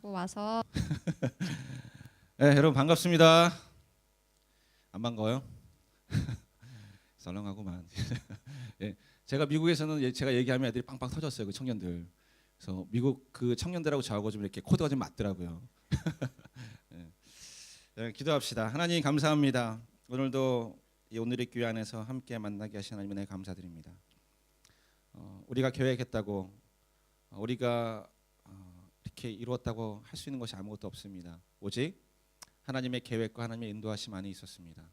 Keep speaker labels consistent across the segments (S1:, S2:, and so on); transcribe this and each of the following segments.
S1: 하고 와서
S2: 네, 여러분 반갑습니다. 안 반가워요? 썰렁하고만. 예, 제가 미국에서는 제가 얘기하면 애들이 빵빵 터졌어요. 그 청년들. 그래서 미국 그 청년들하고 저하고 좀 이렇게 코드가 좀 맞더라고요. 예. 네, 기도합시다. 하나님 감사합니다. 오늘도 이 오늘의 교회 안에서 함께 만나게 하신 하나님 은혜 감사드립니다. 우리가 계획했다고 우리가 이렇게 이루었다고 할 수 있는 것이 아무것도 없습니다. 오직 하나님의 계획과 하나님의 인도하심 안에 있었습니다.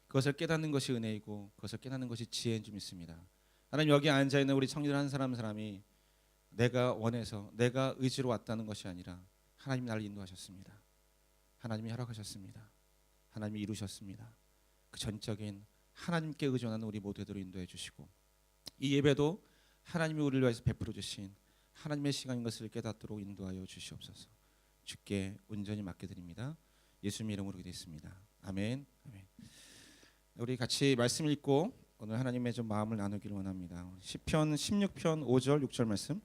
S2: 그것을 깨닫는 것이 은혜이고 그것을 깨닫는 것이 지혜인 줄 믿습니다. 하나님, 여기 앉아 있는 우리 청년 한 사람 사람이 내가 원해서 내가 의지로 왔다는 것이 아니라 하나님이 나를 인도하셨습니다. 하나님이 허락하셨습니다. 하나님이 이루셨습니다. 그 전적인 하나님께 의존하는 우리 모두들을 인도해 주시고 이 예배도 하나님이 우리를 위해서 베풀어 주신 하나님의 시간인 것을 깨닫도록 인도하여 주시옵소서. 주께 온전히 맡겨드립니다. 예수님 이름으로 기도했습니다. 아멘. 아멘. 우리 같이 말씀 읽고 오늘 하나님의 좀 마음을 나누기를 원합니다. 시편 16편 5절 6절 말씀.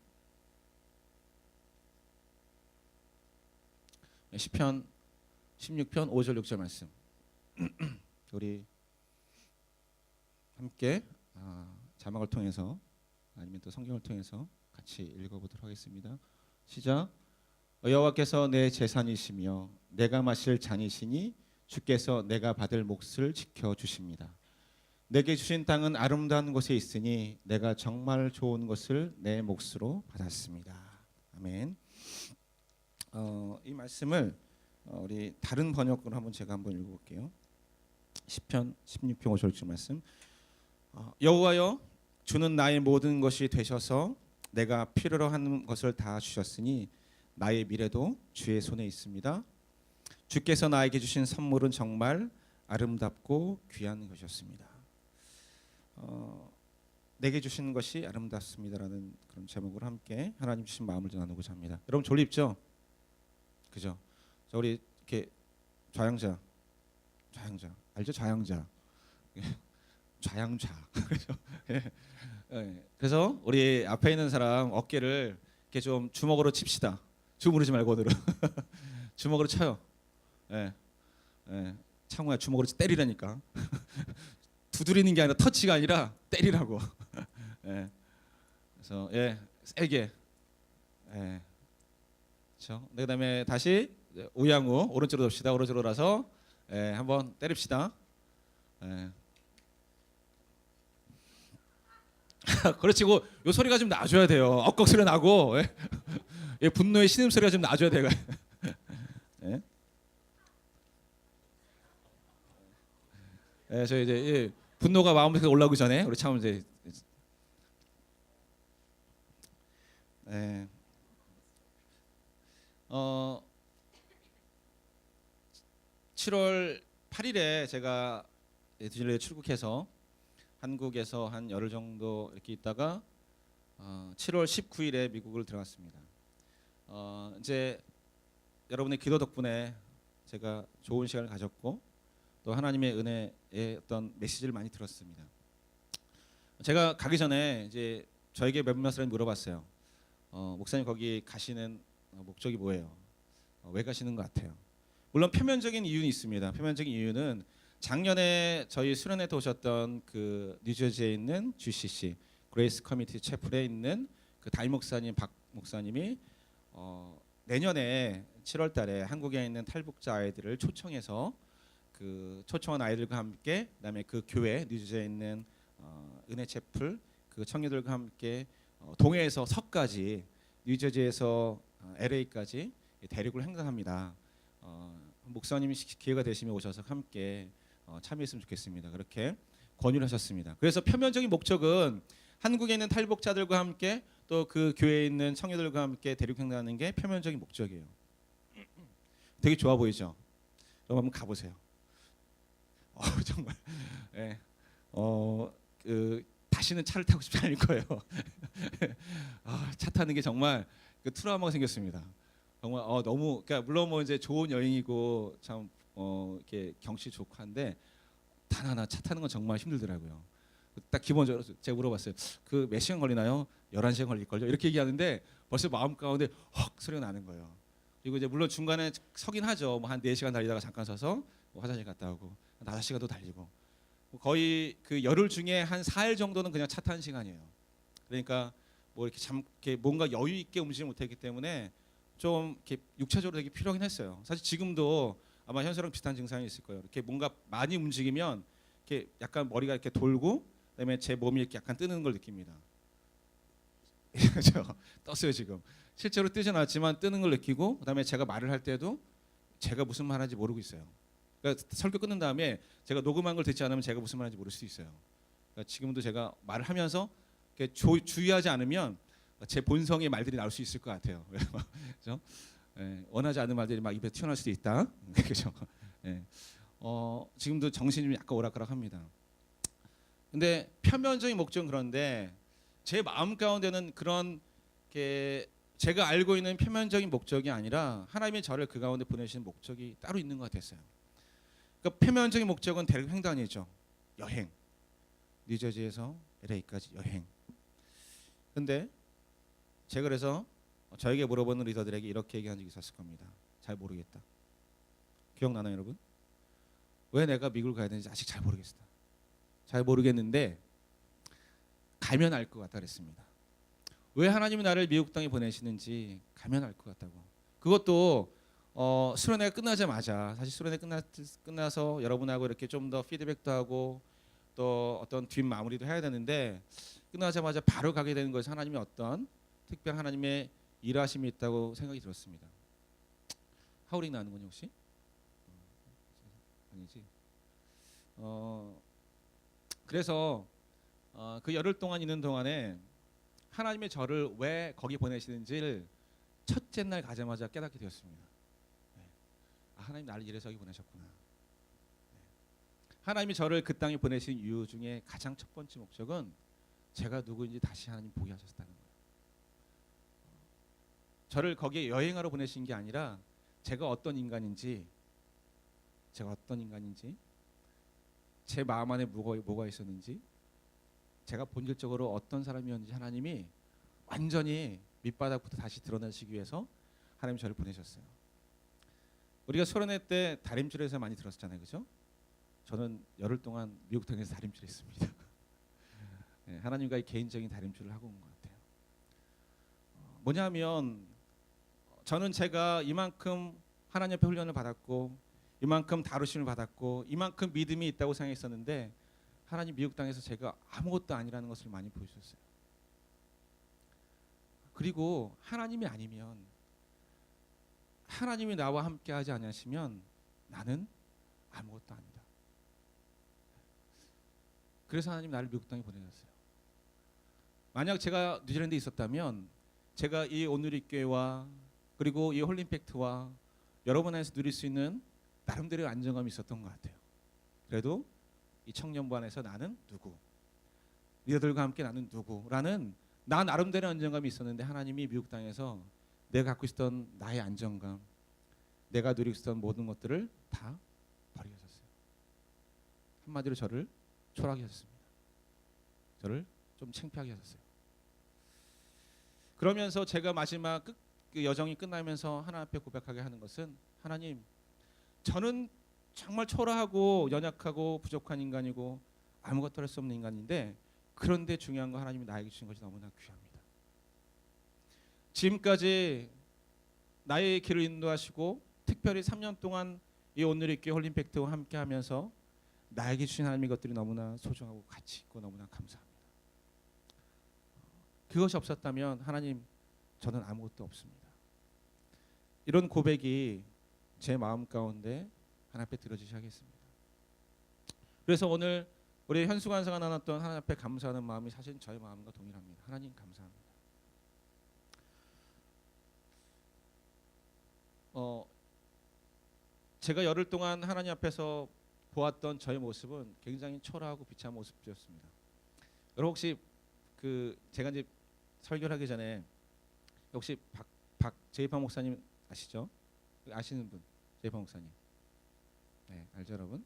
S2: 시편 16편 5절 6절 말씀. 우리 함께 자막을 통해서 아니면 또 성경을 통해서 같이 읽어보도록 하겠습니다. 시작. 여호와께서 내 재산이시며 내가 마실 잔이시니 주께서 내가 받을 몫을 지켜주십니다. 내게 주신 땅은 아름다운 곳에 있으니 내가 정말 좋은 것을 내 몫으로 받았습니다. 아멘. 이 말씀을 우리 다른 번역으로 제가 한번 읽어볼게요. 시편 16편 5절 말씀. 여호와여, 주는 나의 모든 것이 되셔서 내가 필요로 하는 것을 다 주셨으니 나의 미래도 주의 손에 있습니다. 주께서 나에게 주신 선물은 정말 아름답고 귀한 것이었습니다. 내게 주신 것이 아름답습니다라는 그런 제목으로 함께 하나님 주신 마음을 좀 나누고자 합니다. 여러분 졸립죠? 그죠? 자, 우리 이렇게 좌양자 알죠? 좌양자. 그렇죠? 그래서 우리 앞에 있는 사람 어깨를 이렇게 좀 주먹으로 칩시다. 주무르지 말고 오늘은 주먹으로 쳐요. 창호야, 주먹으로 때리라니까. 두드리는 게 아니라 터치가 아니라 때리라고. 그래서 세게. 그렇죠? 그다음에 다시 우양우 오른쪽으로 돕시다. 오른쪽으로 돌아서 한번 때립시다. 그렇지. 요 소리가 좀 나줘야 돼요. 억걱 소리 나고 분노의 신음 소리가 좀 나줘야 돼요. 저 이제 분노가 마음속에 올라오기 전에 우리 참 이제 7월 8일에 제가 뉴질랜드에 출국해서 한국에서 한 열흘 정도 이렇게 있다가 7월 19일에 미국을 들어갔습니다. 이제 여러분의 기도 덕분에 제가 좋은 시간을 가졌고 또 하나님의 은혜의 어떤 메시지를 많이 들었습니다. 제가 가기 전에 이제 저에게 몇몇 사람이 물어봤어요. 목사님 거기 가시는 목적이 뭐예요? 왜 가시는 것 같아요? 물론 표면적인 이유는 있습니다. 표면적인 이유는 작년에 저희 수련회 오셨던 그 뉴저지에 있는 GCC 그레이스 커뮤니티 채플에 있는 그 다임 목사님 박 목사님이 내년에 7월달에 한국에 있는 탈북자 아이들을 초청해서 그 초청한 아이들과 함께 그다음에 그 교회 뉴저지에 있는 은혜 채플 그 청년들과 함께 동해에서 서까지 뉴저지에서 LA까지 대륙을 횡단합니다. 목사님이 기회가 되시면 오셔서 함께 참여했으면 좋겠습니다. 그렇게 권유를 하셨습니다. 그래서 표면적인 목적은 한국에 있는 탈북자들과 함께 또 그 교회에 있는 청년들과 함께 대륙횡단하는 게 표면적인 목적이에요. 되게 좋아 보이죠? 여러분 한번 가보세요. 정말 다시는 차를 타고 싶지 않을 거예요. 차 타는 게 정말 그 트라우마가 생겼습니다. 정말 너무 그러니까 물론 뭐 이제 좋은 여행이고 참 이렇게 경치 좋고 한데 단 하나 차 타는 건 정말 힘들더라고요. 딱 기본적으로 제가 물어봤어요. 그 몇 시간 걸리나요? 11시간 걸릴걸요? 이렇게 얘기하는데 벌써 마음 가운데 헉 소리가 나는 거예요. 그리고 이제 물론 중간에 서긴 하죠. 뭐 한 4시간 달리다가 잠깐 서서 뭐 화장실 갔다 오고 5시간도 달리고 거의 그 열흘 중에 한 4일 정도는 그냥 차 타는 시간이에요. 그러니까 뭐 이렇게 뭔가 여유 있게 움직이지 못했기 때문에 좀 이렇게 육체적으로 되게 필요하긴 했어요. 사실 지금도 아마 현수랑 비슷한 증상이 있을 거예요. 이렇게 뭔가 많이 움직이면 이렇게 약간 머리가 이렇게 돌고 그다음에 제 몸이 이렇게 약간 뜨는 걸 느낍니다. 그렇죠? 떴어요 지금. 실제로 뜨진 않았지만 뜨는 걸 느끼고 그다음에 제가 말을 할 때도 제가 무슨 말 하는지 모르고 있어요. 그러니까 설교 끝난 다음에 제가 녹음한 걸 듣지 않으면 제가 무슨 말 하는지 모를 수도 있어요. 그러니까 지금도 제가 말을 하면서 이렇게 주의하지 않으면 제 본성의 말들이 나올 수 있을 것 같아요. 그렇죠? 예, 원하지 않는 말들이 막 입에 튀어나올 수도 있다. 그렇죠? 예. 지금도 정신이 좀 약간 오락가락합니다. 근데 표면적인 목적은 그런데 제 마음 가운데는 그런 게 제가 알고 있는 표면적인 목적이 아니라 하나님이 저를 그 가운데 보내시는 목적이 따로 있는 것 같았어요. 그러니까 표면적인 목적은 대륙 횡단이죠. 여행. 뉴저지에서 LA까지 여행. 근데 제가 그래서 저에게 물어보는 리더들에게 이렇게 얘기한 적이 있었을 겁니다. 잘 모르겠다. 기억나나요, 여러분? 왜 내가 미국을 가야 되는지 아직 잘 모르겠다. 잘 모르겠는데 가면 알 것 같다 그랬습니다. 왜 하나님이 나를 미국 땅에 보내시는지 가면 알 것 같다고. 그것도 수련회가 끝나자마자 사실 수련회 끝나서 여러분하고 이렇게 좀 더 피드백도 하고 또 어떤 뒷 마무리도 해야 되는데 끝나자마자 바로 가게 되는 것이 하나님의 어떤 특별한 하나님의 일하심이 있다고 생각이 들었습니다. 하울링 나는군요 혹시? 아니지. 그래서 그 열흘 동안 있는 동안에 하나님의 저를 왜 거기 보내시는지를 첫째 날 가자마자 깨닫게 되었습니다. 네. 하나님 나를 이래서 여기 보내셨구나. 네. 하나님이 저를 그 땅에 보내신 이유 중에 가장 첫 번째 목적은 제가 누구인지 다시 하나님 보게 하셨다는 거예요. 저를 거기에 여행하러 보내신 게 아니라 제가 어떤 인간인지 제 마음 안에 뭐가 있었는지 제가 본질적으로 어떤 사람이었는지 하나님이 완전히 밑바닥부터 다시 드러내시기 위해서 하나님 저를 보내셨어요. 우리가 수련회 때 다림질에서 많이 들었잖아요, 그죠? 저는 열흘 동안 미국 땅에서 다림질했습니다. 네, 하나님과의 개인적인 다림질을 하고 온 것 같아요. 뭐냐면 저는 제가 이만큼 하나님 앞에 훈련을 받았고 이만큼 다루심을 받았고 이만큼 믿음이 있다고 생각했었는데 하나님 미국 땅에서 제가 아무것도 아니라는 것을 많이 보여주셨어요. 그리고 하나님이 아니면 하나님이 나와 함께하지 않으시면 나는 아무것도 아니다. 그래서 하나님 나를 미국 땅에 보내셨어요. 만약 제가 뉴질랜드에 있었다면 제가 이 온누리 교회와 그리고 이 홀림팩트와 여러분 안에서 누릴 수 있는 나름대로의 안정감이 있었던 것 같아요. 그래도 이 청년부 안에서 나는 누구, 리더들과 함께 나는 누구라는 나 나름대로 안정감이 있었는데 하나님이 미국 땅에서 내가 갖고 있었던 나의 안정감, 내가 누리고 있었던 모든 것들을 다 버리게 하셨어요. 한마디로 저를 초라하게 하셨습니다. 저를 좀 창피하게 하셨어요. 그러면서 제가 마지막 그 여정이 끝나면서 하나님 앞에 고백하게 하는 것은 하나님, 저는 정말 초라하고 연약하고 부족한 인간이고 아무것도 할 수 없는 인간인데 그런데 중요한 건 하나님이 나에게 주신 것이 너무나 귀합니다. 지금까지 나의 길을 인도하시고 특별히 3년 동안 이 오늘의 교회 홀림팩트와 함께하면서 나에게 주신 하나님의 것들이 너무나 소중하고 가치 있고 너무나 감사합니다. 그것이 없었다면 하나님 저는 아무것도 없습니다. 이런 고백이 제 마음 가운데 하나님 앞에 들어주셔야 하겠습니다. 그래서 오늘 우리 현수관사가 나눴던 하나님 앞에 감사하는 마음이 사실 저의 마음과 동일합니다. 하나님 감사합니다. 제가 열흘 동안 하나님 앞에서 보았던 저의 모습은 굉장히 초라하고 비참한 모습이었습니다. 여러분 혹시 제가 이제 설교를 하기 전에 혹시 제이파 목사님 아시죠? 아시는 분 제이파 목사님. 네, 알죠 여러분?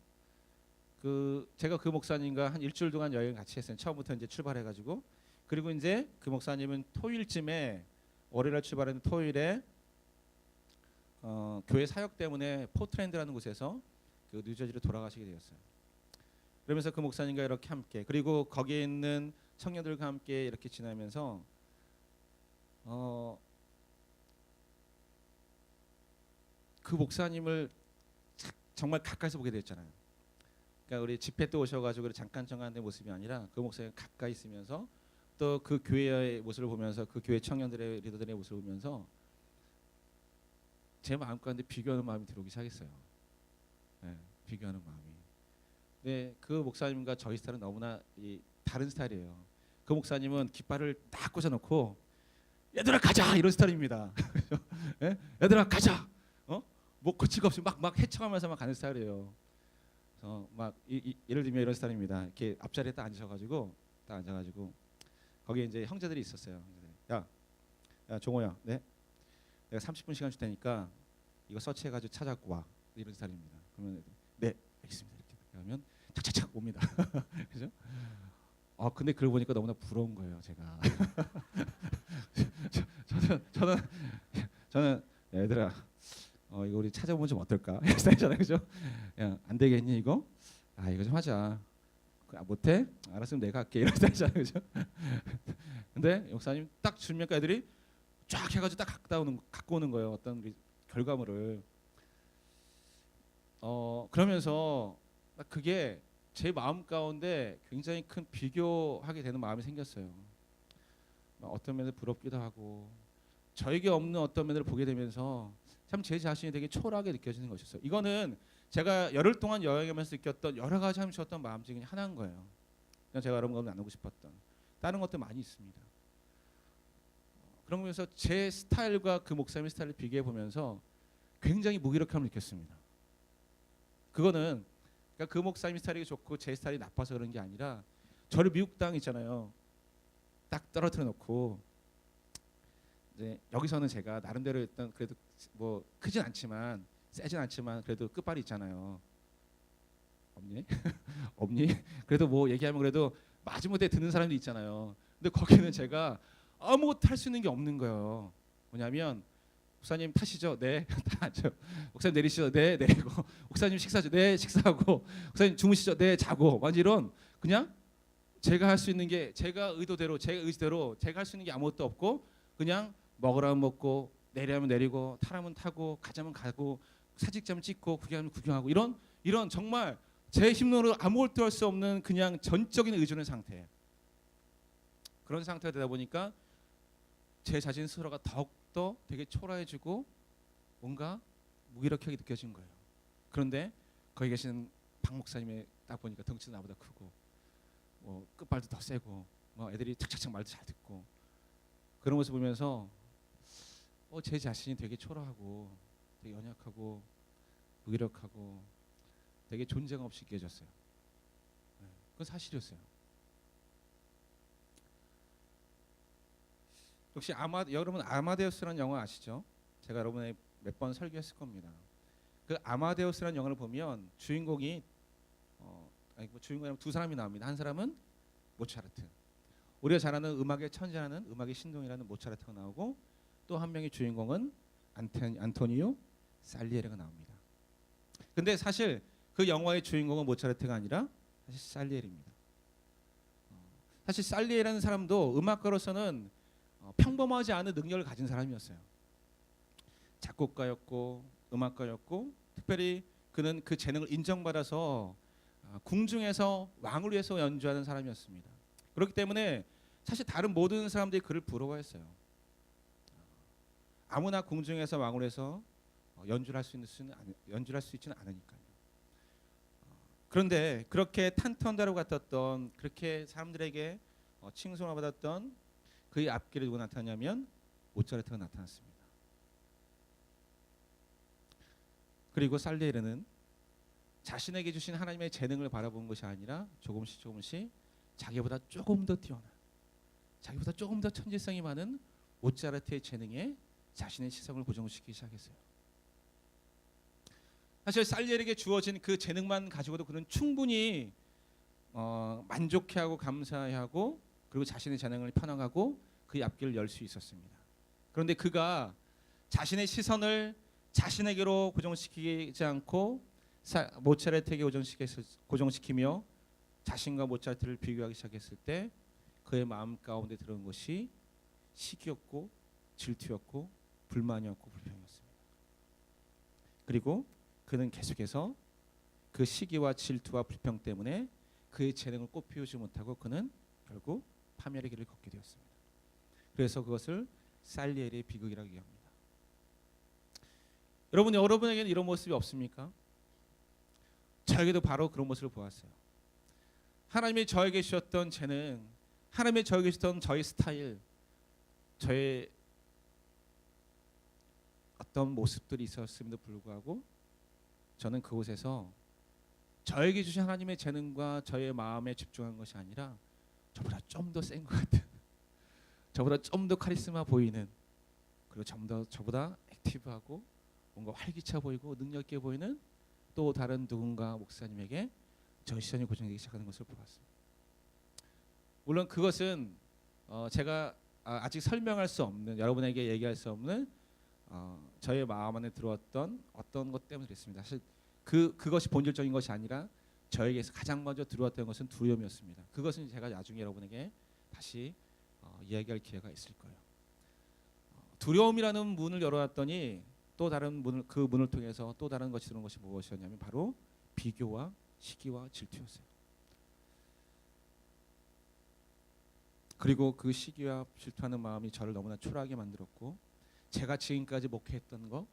S2: 제가 그 목사님과 한 일주일 동안 여행 같이 했어요. 처음부터 이제 출발해가지고 그리고 이제 그 목사님은 토요일쯤에 월요일에 출발했는데 토요일에 교회 사역 때문에 포트랜드라는 곳에서 그 뉴저지로 돌아가시게 되었어요. 그러면서 그 목사님과 이렇게 함께, 그리고 거기에 있는 청년들과 함께 이렇게 지나면서 그 목사님을 정말 가까이서 보게 됐잖아요. 그러니까 우리 집회 때 오셔가지고 잠깐 정한의 모습이 아니라 그 목사님 가까이 있으면서 또 그 교회의 모습을 보면서 그 교회 청년들의 리더들의 모습을 보면서 제 마음 가운데 비교하는 마음이 들어오기 시작했어요. 네, 비교하는 마음이. 네, 그 목사님과 저희 스타일은 너무나 다른 스타일이에요. 그 목사님은 깃발을 딱 꽂아놓고 얘들아 가자 이런 스타일입니다. 네? 얘들아 가자. 뭐 거치가 없이 막 헤쳐가면서 막 가는 스타일이에요. 막 예를 들면 이런 스타일입니다. 이렇게 앞자리에 딱 앉으셔가지고 거기에 이제 형제들이 있었어요. 야 종호야, 네, 내가 30분 시간 줄 테니까 이거 서치해가지고 찾아갖고 와 이런 스타일입니다. 그러면 네 알겠습니다. 이렇게 하면 착착착 옵니다. 그죠? 근데 그걸 보니까 너무나 부러운 거예요, 제가. 저는 얘들아, 이거 우리 찾아보면 좀 어떨까? 이런 스타일이잖아요, 그죠? 야, 안 되겠니 이거? 이거 좀 하자. 못해? 알았으면 내가 할게. 이런 스타일이잖아요, 그죠? 근데 목사님 딱 주면 애들이 쫙 해가지고 딱 갖고 오는 거예요, 어떤 우리 결과물을. 그러면서 그게 제 마음 가운데 굉장히 큰 비교하게 되는 마음이 생겼어요. 어떤 면을 부럽기도 하고 저에게 없는 어떤 면을 보게 되면서 참 제 자신이 되게 초라하게 느껴지는 것이었어요. 이거는 제가 열흘 동안 여행하면서 느꼈던 여러 가지 하면서 었던 마음 중에 하나인 거예요. 그냥 제가 여러분과 나누고 싶었던 다른 것도 많이 있습니다. 그러면서 제 스타일과 그 목사님의 스타일을 비교해 보면서 굉장히 무기력함을 느꼈습니다. 그거는 그러니까 그 목사님 스타일이 좋고 제 스타일이 나빠서 그런 게 아니라 저를 미국 땅 있잖아요. 딱 떨어뜨려 놓고 이제 여기서는 제가 나름대로 일단 그래도 뭐 크진 않지만 세진 않지만 그래도 끝발이 있잖아요. 없니? 없니? 그래도 뭐 얘기하면 그래도 마지못해 듣는 사람도 있잖아요. 근데 거기는 제가 아무것도 할 수 있는 게 없는 거예요. 뭐냐면 목사님 타시죠? 네. 타죠. 목사님 내리시죠? 네. 내리고. 목사님 식사죠? 네. 식사하고. 목사님 주무시죠? 네. 자고. 완전 이런 그냥 제가 할 수 있는 게 제가 의도대로 제 의지대로 제가 할 수 있는 게 아무것도 없고 그냥 먹으라면 먹고 내리라면 내리고 타라면 타고 가자면 가고 사진 찍자면 찍고 구경하면 구경하고 이런 정말 제 힘으로 아무것도 할 수 없는 그냥 전적인 의존의 상태. 그런 상태가 되다 보니까 제 자신 스스로가 더욱더 되게 초라해지고 뭔가 무기력하게 느껴진 거예요. 그런데 거기 계신 박 목사님의 딱 보니까 덩치도 나보다 크고 뭐 끝발도 더 세고 뭐 애들이 착착착 말도 잘 듣고 그런 모습 보면서 제 자신이 되게 초라하고 되게 연약하고 무기력하고 되게 존재감 없이 느껴졌어요. 그건 사실이었어요. 역시 여러분 아마데우스라는 영화 아시죠? 제가 여러분의 몇 번 설교했을 겁니다. 그 아마데우스라는 영화를 보면 주인공이 주인공이 두 사람이 나옵니다. 한 사람은 모차르트. 우리가 잘 아는 음악의 천재라는 음악의 신동이라는 모차르트가 나오고 또 한 명의 주인공은 안토니오 살리에르가 나옵니다. 근데 사실 그 영화의 주인공은 모차르트가 아니라 사실 살리에르입니다. 사실 살리에르라는 사람도 음악가로서는 평범하지 않은 능력을 가진 사람이었어요. 작곡가였고 음악가였고 특별히 그는 그 재능을 인정받아서 궁중에서 왕을 위해서 연주하는 사람이었습니다. 그렇기 때문에 사실 다른 모든 사람들이 그를 부러워했어요. 아무나 궁중에서 왕을 해서 연주를 할 수 있지는 않으니까요. 그런데 그렇게 탄탄다로 같았던 그렇게 사람들에게 칭송을 받았던 그의 앞길에 누가 나타나냐면 모차르트가 나타났습니다. 그리고 살리에르는 자신에게 주신 하나님의 재능을 바라본 것이 아니라 조금씩 자기보다 조금 더 뛰어난 자기보다 조금 더 천재성이 많은 모차르트의 재능에 자신의 시선을 고정시키기 시작했어요. 사실 살리에르에게 주어진 그 재능만 가지고도 그는 충분히 만족해하고 감사해하고 그리고 자신의 재능을 펴나가고 그의 앞길을 열 수 있었습니다. 그런데 그가 자신의 시선을 자신에게로 고정시키지 않고 모차르트에게 고정시키며 자신과 모차르트를 비교하기 시작했을 때 그의 마음 가운데 들어온 것이 시기였고 질투였고 불만이었고 불평이었습니다. 그리고 그는 계속해서 그 시기와 질투와 불평 때문에 그의 재능을 꽃피우지 못하고 그는 결국 파멸의 길을 걷게 되었습니다. 그래서 그것을 살리엘의 비극이라고 얘기합니다. 여러분에게는 이런 모습이 없습니까? 저에게도 바로 그런 모습을 보았어요. 하나님이 저에게 주셨던 재능, 하나님이 저에게 주셨던 저의 스타일, 저의 어떤 모습들이 있었음에도 불구하고 저는 그곳에서 저에게 주신 하나님의 재능과 저의 마음에 집중한 것이 아니라 저보다 좀 더 센 것 같은, 저보다 좀 더 카리스마 보이는, 그리고 좀 더 저보다 액티브하고 뭔가 활기차 보이고 능력 있게 보이는 또 다른 누군가 목사님에게 저 시선이 고정되기 시작하는 것을 보았습니다. 물론 그것은 제가 아직 설명할 수 없는, 여러분에게 얘기할 수 없는 저의 마음 안에 들어왔던 어떤 것 때문에 그랬습니다. 사실 그것이 본질적인 것이 아니라 저에게서 가장 먼저 들어왔던 것은 두려움이었습니다. 그것은 제가 나중에 여러분에게 다시 이야기할 기회가 있을 거예요. 두려움이라는 문을 열어놨더니 또 다른 문을, 그 문을 통해서 또 다른 것이 들어온 것이 무엇이었냐면 바로 비교와 시기와 질투였어요. 그리고 그 시기와 질투하는 마음이 저를 너무나 초라하게 만들었고, 제가 지금까지 목회했던 것,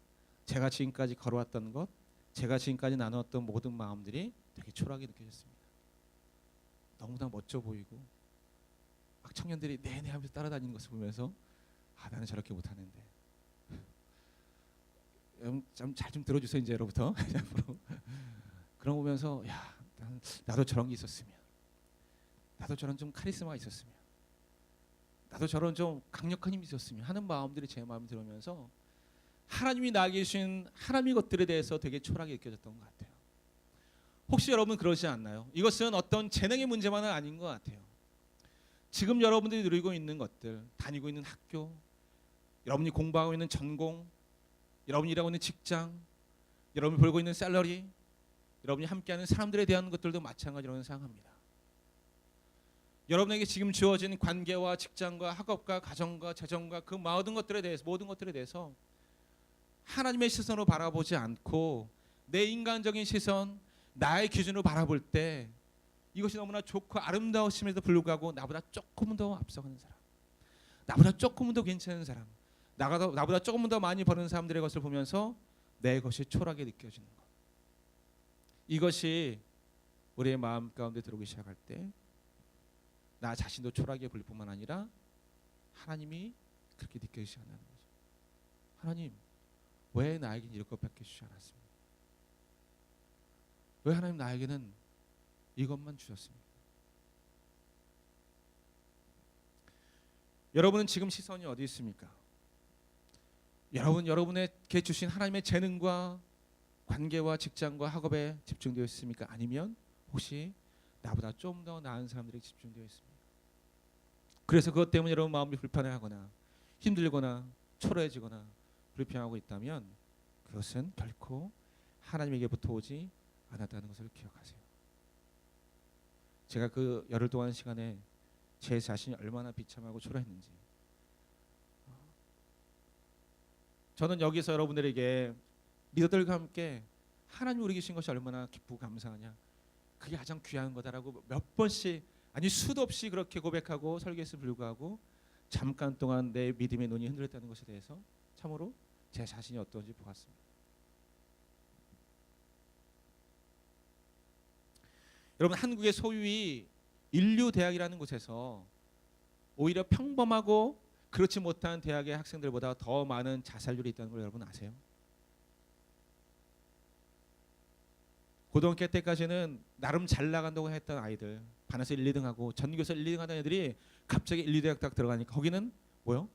S2: 제가 지금까지 걸어왔던 것, 제가 지금까지 나누었던 모든 마음들이 되게 초라하게 느껴졌습니다. 너무나 멋져 보이고 막 청년들이 내내 하면서 따라다니는 것을 보면서 나는 저렇게 못하는데, 잘 좀 들어주세요 이제 여러분부터. 그런 거 보면서 나도 저런 게 있었으면, 나도 저런 좀 카리스마가 있었으면, 나도 저런 좀 강력한 힘이 있었으면 하는 마음들이 제 마음에 들어오면서 하나님이 나에게 주신 하나님의 것들에 대해서 되게 초라하게 느껴졌던 것 같아요. 혹시 여러분 그러지 않나요? 이것은 어떤 재능의 문제만은 아닌 것 같아요. 지금 여러분들이 누리고 있는 것들, 다니고 있는 학교, 여러분이 공부하고 있는 전공, 여러분이 일하고 있는 직장, 여러분이 벌고 있는 샐러리, 여러분이 함께하는 사람들에 대한 것들도 마찬가지라고 생각합니다. 여러분에게 지금 주어진 관계와 직장과 학업과 가정과 재정과 그 모든 것들에 대해서 하나님의 시선으로 바라보지 않고 내 인간적인 시선, 나의 기준으로 바라볼 때 이것이 너무나 좋고 아름다우심에도 불구하고 나보다 조금 더 앞서가는 사람, 나보다 조금 더 괜찮은 사람, 나보다 조금 더 많이 버는 사람들의 것을 보면서 내 것이 초라하게 느껴지는 것, 이것이 우리의 마음 가운데 들어오기 시작할 때 나 자신도 초라하게 보일 뿐만 아니라 하나님이 그렇게 느껴지지 않는 거죠. 하나님, 왜 나에게는 이럴 것밖에 주지 않았습니까? 왜 하나님 나에게는 이것만 주셨습니까? 여러분은 지금 시선이 어디 있습니까? 여러분에게 주신 하나님의 재능과 관계와 직장과 학업에 집중되어 있습니까? 아니면 혹시 나보다 좀 더 나은 사람들에게 집중되어 있습니까? 그래서 그것 때문에 여러분 마음이 불편해하거나 힘들거나 초라해지거나 불평하고 있다면 그것은 결코 하나님에게부터 오지 않았다는 것을 기억하세요. 제가 그 열흘 동안 시간에 제 자신이 얼마나 비참하고 초라했는지, 저는 여기서 여러분들에게 리더들과 함께 하나님 우리 계신 것이 얼마나 기쁘고 감사하냐, 그게 가장 귀한 거다라고 몇 번씩, 아니 수도 없이 그렇게 고백하고 설교했음에 불구하고 잠깐 동안 내 믿음의 눈이 흔들렸다는 것에 대해서 참으로 제 자신이 어떤지 보았습니다. 여러분, 한국의 소위 인류대학이라는 곳에서 오히려 평범하고 그렇지 못한 대학의 학생들보다 더 많은 자살률이 있다는 걸 여러분 아세요? 고등학교 때까지는 나름 잘 나간다고 했던 아이들, 반에서 1, 2등하고 전교에서 1, 2등 하던 애들이 갑자기 1, 2대학 딱 들어가니까 거기는 뭐요?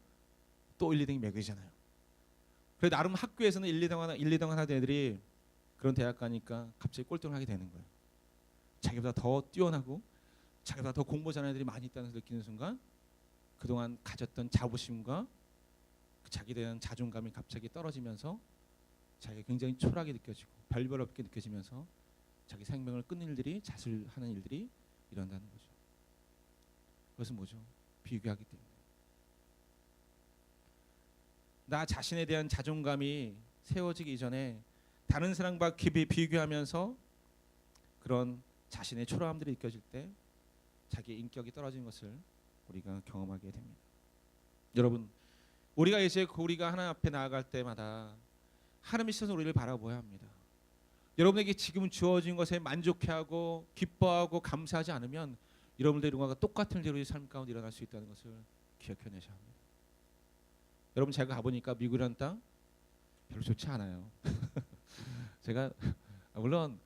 S2: 또 1, 2등이 매겨지잖아요. 그래서 나름 학교에서는 1, 2등 하던 애들이 그런 대학 가니까 갑자기 꼴등을 하게 되는 거예요. 자기보다 더 뛰어나고 자기보다 더 공부 잘하는 애들이 많이 있다는 것을 느끼는 순간 그동안 가졌던 자부심과 자기에 대한 자존감이 갑자기 떨어지면서 자기가 굉장히 초라하게 느껴지고 별별 없게 느껴지면서 자기 생명을 끊는 일들이, 자살하는 일들이 일어난다는 거죠. 그것은 뭐죠? 비교하기 때문에. 나 자신에 대한 자존감이 세워지기 이전에 다른 사람과 비교하면서 그런 자신의 초라함들이 느껴질 때 자기의 인격이 떨어지는 것을 우리가 경험하게 됩니다. 여러분, 우리가 이제 우리가 하나님 앞에 나아갈 때마다 하나님의 시선으로 우리를 바라보아야 합니다. 여러분에게 지금 주어진 것에 만족해하고 기뻐하고 감사하지 않으면 여러분들의 일과 똑같은 일이 삶 가운데 일어날 수 있다는 것을 기억해내셔야 합니다. 여러분, 제가 가보니까 미국이라는 땅 별로 좋지 않아요. 제가 물론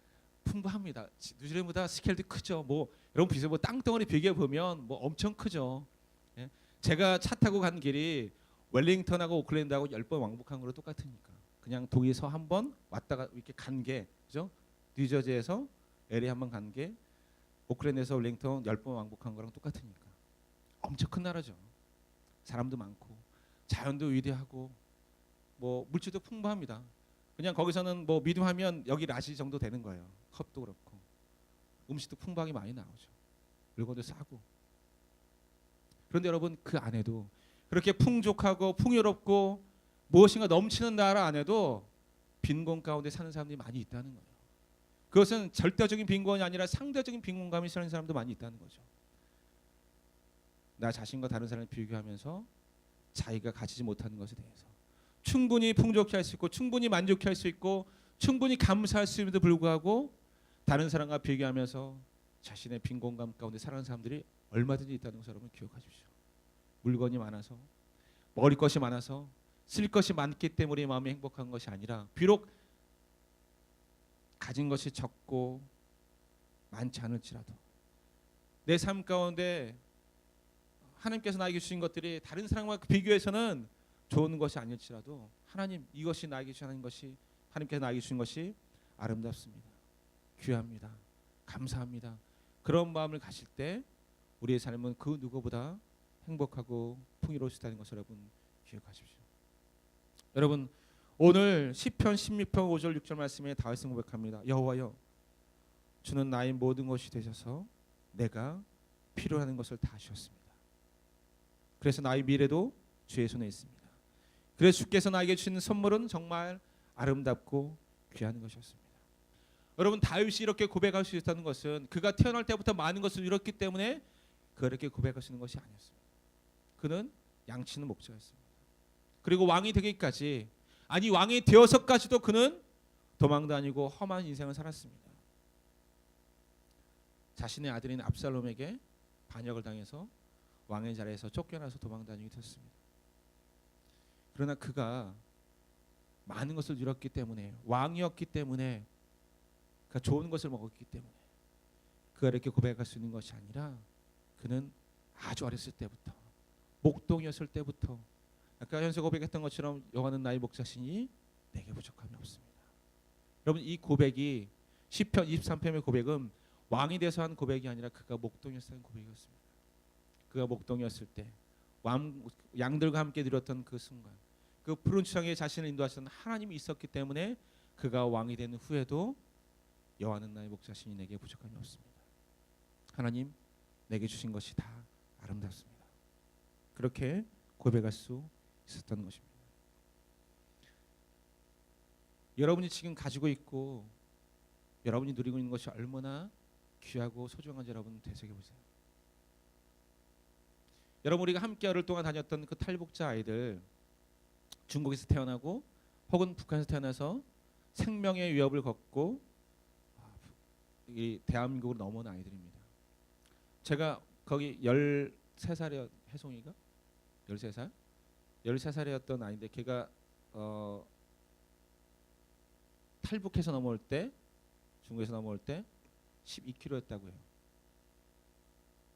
S2: 풍부합니다. 뉴질랜드보다 스케일도 크죠. 뭐 여러분 비슷해, 뭐 땅덩어리 비교해 보면 뭐 엄청 크죠. 예? 제가 차 타고 간 길이 웰링턴하고 오클랜드하고 10번 왕복한 거로 똑같으니까. 그냥 동에서 한 번 왔다가 이렇게 간 게, 그죠? 뉴저지에서 LA 한 번 간 게 오클랜드에서 웰링턴 10번 왕복한 거랑 똑같으니까. 엄청 큰 나라죠. 사람도 많고 자연도 위대하고 뭐 물질도 풍부합니다. 그냥 거기서는 뭐 미디움하면 여기 라지 정도 되는 거예요. 컵도 그렇고 음식도 풍부하게 많이 나오죠. 물건도 싸고. 그런데 여러분, 그 안에도 그렇게 풍족하고 풍요롭고 무엇인가 넘치는 나라 안에도 빈곤 가운데 사는 사람들이 많이 있다는 거예요. 그것은 절대적인 빈곤이 아니라 상대적인 빈곤감이 사는 사람도 많이 있다는 거죠. 나 자신과 다른 사람을 비교하면서 자기가 가지지 못하는 것에 대해서 충분히 풍족해 할 수 있고 충분히 만족해 할 수 있고 충분히 감사할 수 있음에도 불구하고 다른 사람과 비교하면서 자신의 빈곤감 가운데 살아가는 사람들이 얼마든지 있다는 것을 여러분 기억하십시오. 물건이 많아서, 먹을 것이 많아서, 쓸 것이 많기 때문에 마음이 행복한 것이 아니라 비록 가진 것이 적고 많지 않을지라도 내 삶 가운데 하나님께서 나에게 주신 것들이 다른 사람과 비교해서는 좋은 것이 아닐지라도 하나님, 이것이 나에게 주신 것이, 하나님께서 나에게 주신 것이 아름답습니다. 귀합니다. 감사합니다. 그런 마음을 가질 때 우리의 삶은 그 누구보다 행복하고 풍요로울 수 있다는 것을 여러분 기억하십시오. 여러분, 오늘 시편 16편 5절 6절 말씀에 다윗은 고백합니다. 여호와여, 주는 나의 모든 것이 되셔서 내가 필요하는 것을 다 주셨습니다. 그래서 나의 미래도 주의 손에 있습니다. 그래서 주께서 나에게 주시는 선물은 정말 아름답고 귀한 것이었습니다. 여러분, 다윗이 이렇게 고백할 수 있다는 것은 그가 태어날 때부터 많은 것을 이뤘기 때문에 그렇게 고백할 수 있는 것이 아니었습니다. 그는 양치는 목자였습니다. 그리고 왕이 되기까지, 아니 왕이 되어서까지도 그는 도망 다니고 험한 인생을 살았습니다. 자신의 아들인 압살롬에게 반역을 당해서 왕의 자리에서 쫓겨나서 도망 다니게 됐습니다. 그러나 그가 많은 것을 이뤘기 때문에, 왕이었기 때문에, 그가 좋은 것을 먹었기 때문에 그가 이렇게 고백할 수 있는 것이 아니라 그는 아주 어렸을 때부터, 목동이었을 때부터, 아까 현수 고백했던 것처럼 여호와는 나의 목자시니 내게 부족함이 없습니다. 여러분, 이 고백이 시편 23편의 고백은 왕이 돼서 한 고백이 아니라 그가 목동이었을 때 고백이었습니다. 그가 목동이었을 때 양들과 함께 누렸던 그 순간, 그 푸른 추장에 자신을 인도하시는 하나님이 있었기 때문에 그가 왕이 된 후에도 여호와는 나의 목자시니 내게 부족함이 없습니다. 하나님, 내게 주신 것이 다 아름답습니다. 그렇게 고백할 수 있었던 것입니다. 여러분이 지금 가지고 있고 여러분이 누리고 있는 것이 얼마나 귀하고 소중한지 여러분 되새겨 보세요. 여러분, 우리가 함께 열흘 동안 다녔던 그 탈북자 아이들, 중국에서 태어나고 혹은 북한에서 태어나서 생명의 위협을 걷고 이 대한민국으로 넘어온 아이들입니다. 제가 거기 13살이었, 혜송이가 13살? 13살이었던 아이인데 걔가 탈북해서 넘어올 때, 중국에서 넘어올 때 12kg였다고 해요.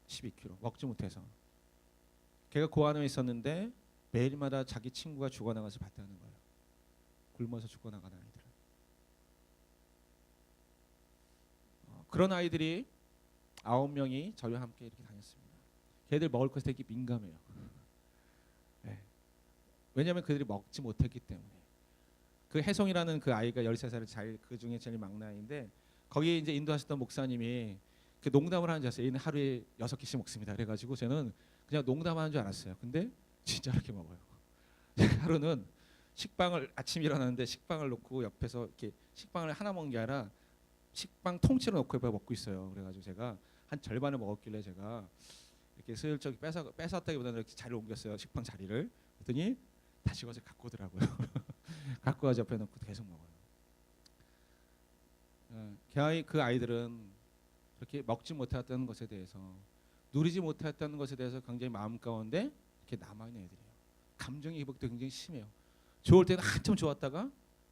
S2: 12kg 먹지 못해서. 걔가 고아원에 있었는데 매일마다 자기 친구가 죽어나가서 봤다는 거예요. 굶어서 죽어나가는 아이들. 그런 아이들이 9명이 저희와 함께 이렇게 다녔습니다. 걔들 먹을 것에 되게 민감해요. 네. 왜냐하면 그들이 먹지 못했기 때문에. 그 혜송이라는 그 아이가 13살을 그 중에 제일 막내 아이인데 거기 이제 인도하셨던 목사님이 그 농담을 하는 줄 알았어요. 얘는 하루에 6개씩 먹습니다. 그래가지고 저는 그냥 농담하는 줄 알았어요. 근데 진짜 이렇게 먹어요. 하루는 식빵을 아침 일어나는데 식빵을 놓고 옆에서 이렇게 식빵을 하나 먹는 게 아니라 식빵 통째로 넣고 옆에 먹고 있어요. 그래가지고 제가 한 절반을 먹었길래 제가 이렇게 슬쩍 뺏었다기보다는 이렇게 자리를 옮겼어요. 식빵 자리를. 그랬더니 다시 와서 갖고 오더라고요. 갖고 와서 옆에 놓고 계속 먹어요. 그 아이들은 그렇게 먹지 못했다는 것에 대해서 누리지 못했다는 것에 대해서 굉장히 마음 가운데 이렇게 남아있는 애들이에요. 감정의 회복도 굉장히 심해요. 좋을 때는 한참 좋았다가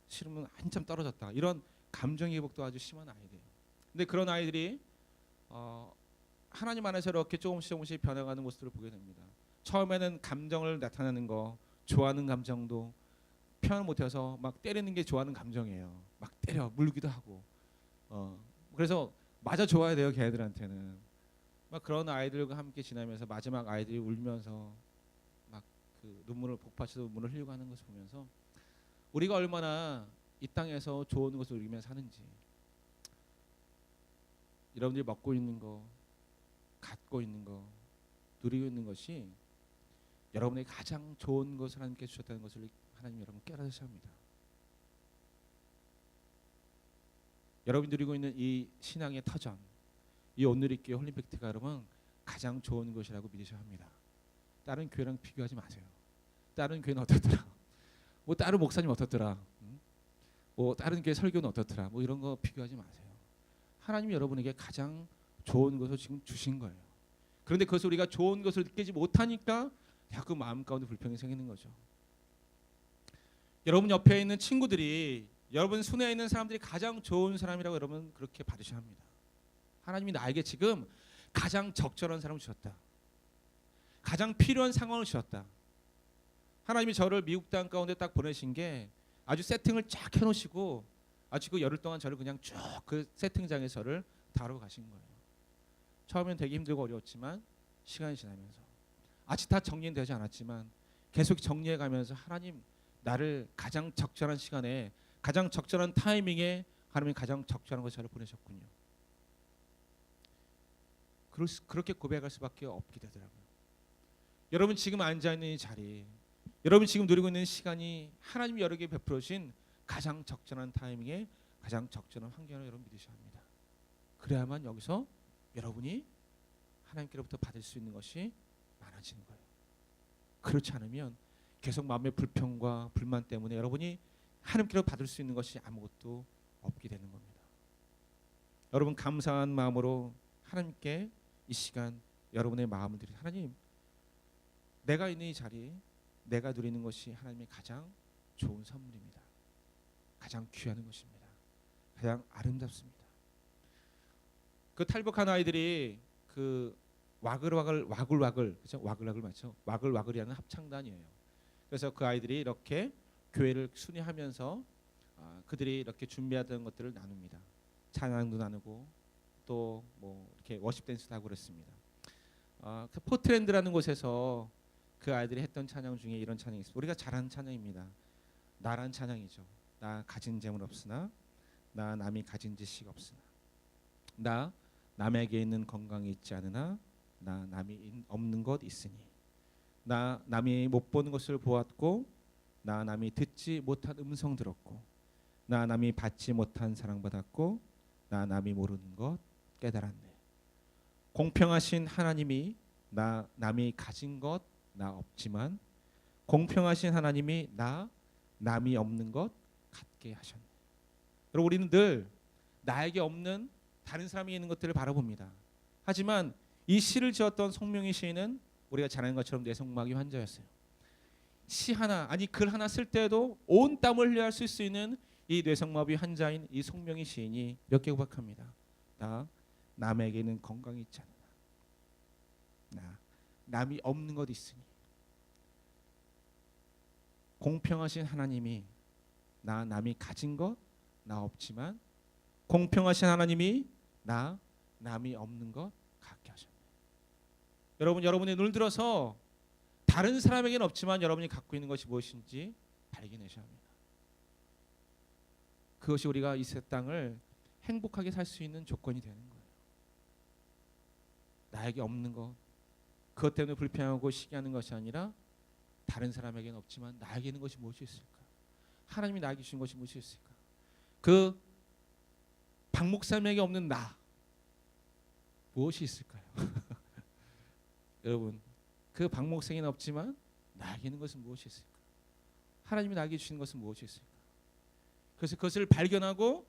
S2: 싫으면 한참 떨어졌다. 이런 감정의 회복도 아주 심한 아이들이에요. 근데 그런 아이들이 하나님 안에서 이렇게 조금씩 변해가는 모습을 보게 됩니다. 처음에는 감정을 나타내는 거, 좋아하는 감정도 표현 못해서 막 때리는 게 좋아하는 감정이에요. 막 때려 물기도 하고. 그래서 맞아 줘야 돼요. 걔네들한테는. 막 그런 아이들과 함께 지나면서 마지막 아이들이 울면서 막 그 눈물을 복받쳐서 눈물을 흘리고 하는 것을 보면서 우리가 얼마나 이 땅에서 좋은 것을 누리면서 사는지, 여러분들이 먹고 있는 거, 갖고 있는 거, 누리고 있는 것이 여러분에게 가장 좋은 것을 하나님께 주셨다는 것을 하나님 여러분 깨달으셔야 합니다. 여러분이 누리고 있는 이 신앙의 터전, 이 온누리교회 홀리팩트가 여러분 가장 좋은 것이라고 믿으셔야 합니다. 다른 교회랑 비교하지 마세요. 다른 교회는 어떻더라? 뭐 다른 목사님 어떻더라? 뭐 다른 교회 설교는 어떻더라? 뭐 이런 거 비교하지 마세요. 하나님이 여러분에게 가장 좋은 것을 지금 주신 거예요. 그런데 그것을 우리가 좋은 것을 느끼지 못하니까 자꾸 마음 가운데 불평이 생기는 거죠. 여러분 옆에 있는 친구들이 여러분 손에 있는 사람들이 가장 좋은 사람이라고 여러분 그렇게 받으셔야 합니다. 하나님이 나에게 지금 가장 적절한 사람을 주셨다. 가장 필요한 상황을 주셨다. 하나님이 저를 미국 땅 가운데 딱 보내신 게 아주 세팅을 쫙 해놓으시고 아주 그 열흘 동안 저를 그냥 쭉 그 세팅장에 저를 다루고 가신 거예요. 처음엔 되게 힘들고 어려웠지만 시간이 지나면서 아직 다 정리는 되지 않았지만 계속 정리해 가면서 하나님 나를 가장 적절한 시간에 가장 적절한 타이밍에 하나님이 가장 적절한 것을 저를 보내셨군요. 그렇게 고백할 수밖에 없게 되더라고요. 여러분 지금 앉아있는 이 자리, 여러분 지금 누리고 있는 시간이 하나님이 여러분에게 베풀어 주신 가장 적절한 타이밍에 가장 적절한 환경을 여러분 믿으셔야 합니다. 그래야만 여기서 여러분이 하나님께로부터 받을 수 있는 것이 많아지는 거예요. 그렇지 않으면 계속 마음의 불평과 불만 때문에 여러분이 하나님께로 받을 수 있는 것이 아무것도 없게 되는 겁니다. 여러분 감사한 마음으로 하나님께 이 시간 여러분의 마음을 드리고 하나님 내가 있는 이 자리 내가 누리는 것이 하나님의 가장 좋은 선물입니다. 가장 귀한 것입니다. 가장 아름답습니다. 그 탈북한 아이들이 그 와글와글 그렇죠? 와글와글 맞죠? 와글와글이라는 합창단이에요. 그래서 그 아이들이 이렇게 교회를 순회하면서 그들이 이렇게 준비하던 것들을 나눕니다. 찬양도 나누고 또 뭐 이렇게 워십 댄스도 하고 그랬습니다. 그 포트랜드라는 곳에서 그 아이들이 했던 찬양 중에 이런 찬양이 있습니다. 우리가 잘 아는 찬양입니다. 나란 찬양이죠. 나 가진 재물 없으나 나 남이 가진 지식 없으나 나 남에게 있는 건강이 있지 않으나 나 남이 없는 것 있으니 나 남이 못 보는 것을 보았고 나 남이 듣지 못한 음성 들었고 나 남이 받지 못한 사랑 받았고 나 남이 모르는 것 깨달았네. 공평하신 하나님이 나 남이 가진 것 나 없지만 공평하신 하나님이 나 남이 없는 것 갖게 하셨네. 여러분 우리는 늘 나에게 없는 다른 사람이 있는 것들을 바라봅니다. 하지만 이 시를 지었던 송명희 시인은 우리가 잘 아는 것처럼 뇌성마비 환자였어요. 시 하나 아니 글 하나 쓸 때도 온 땀을 흘려야 쓸 수 있는 이 뇌성마비 환자인 이 송명희 시인이 이렇게 고백합니다. 나 남에게는 건강이 있지 않으나 나 남이 없는 것 있으니 공평하신 하나님이 나 남이 가진 것 나 없지만 공평하신 하나님이 나 남이 없는 것 갖게 하셨네. 여러분 여러분의 눈을 들어서 다른 사람에게는 없지만 여러분이 갖고 있는 것이 무엇인지 발견하셔야 합니다.
S1: 그것이 우리가 이 새 땅을 행복하게 살 수 있는 조건이 되는 거예요. 나에게 없는 것, 그것 때문에 불평하고 시기하는 것이 아니라 다른 사람에게는 없지만 나에게 있는 것이 무엇이 있을까? 하나님이 나에게 주신 것이 무엇이 있을까? 그 박 목사님에게 없는 나 무엇이 있을까요? 여러분, 그 박 목사님은 없지만 나에게 있는 것은 무엇이 있을까? 하나님이 나에게 주신 것은 무엇이 있을까? 그래서 그것을 발견하고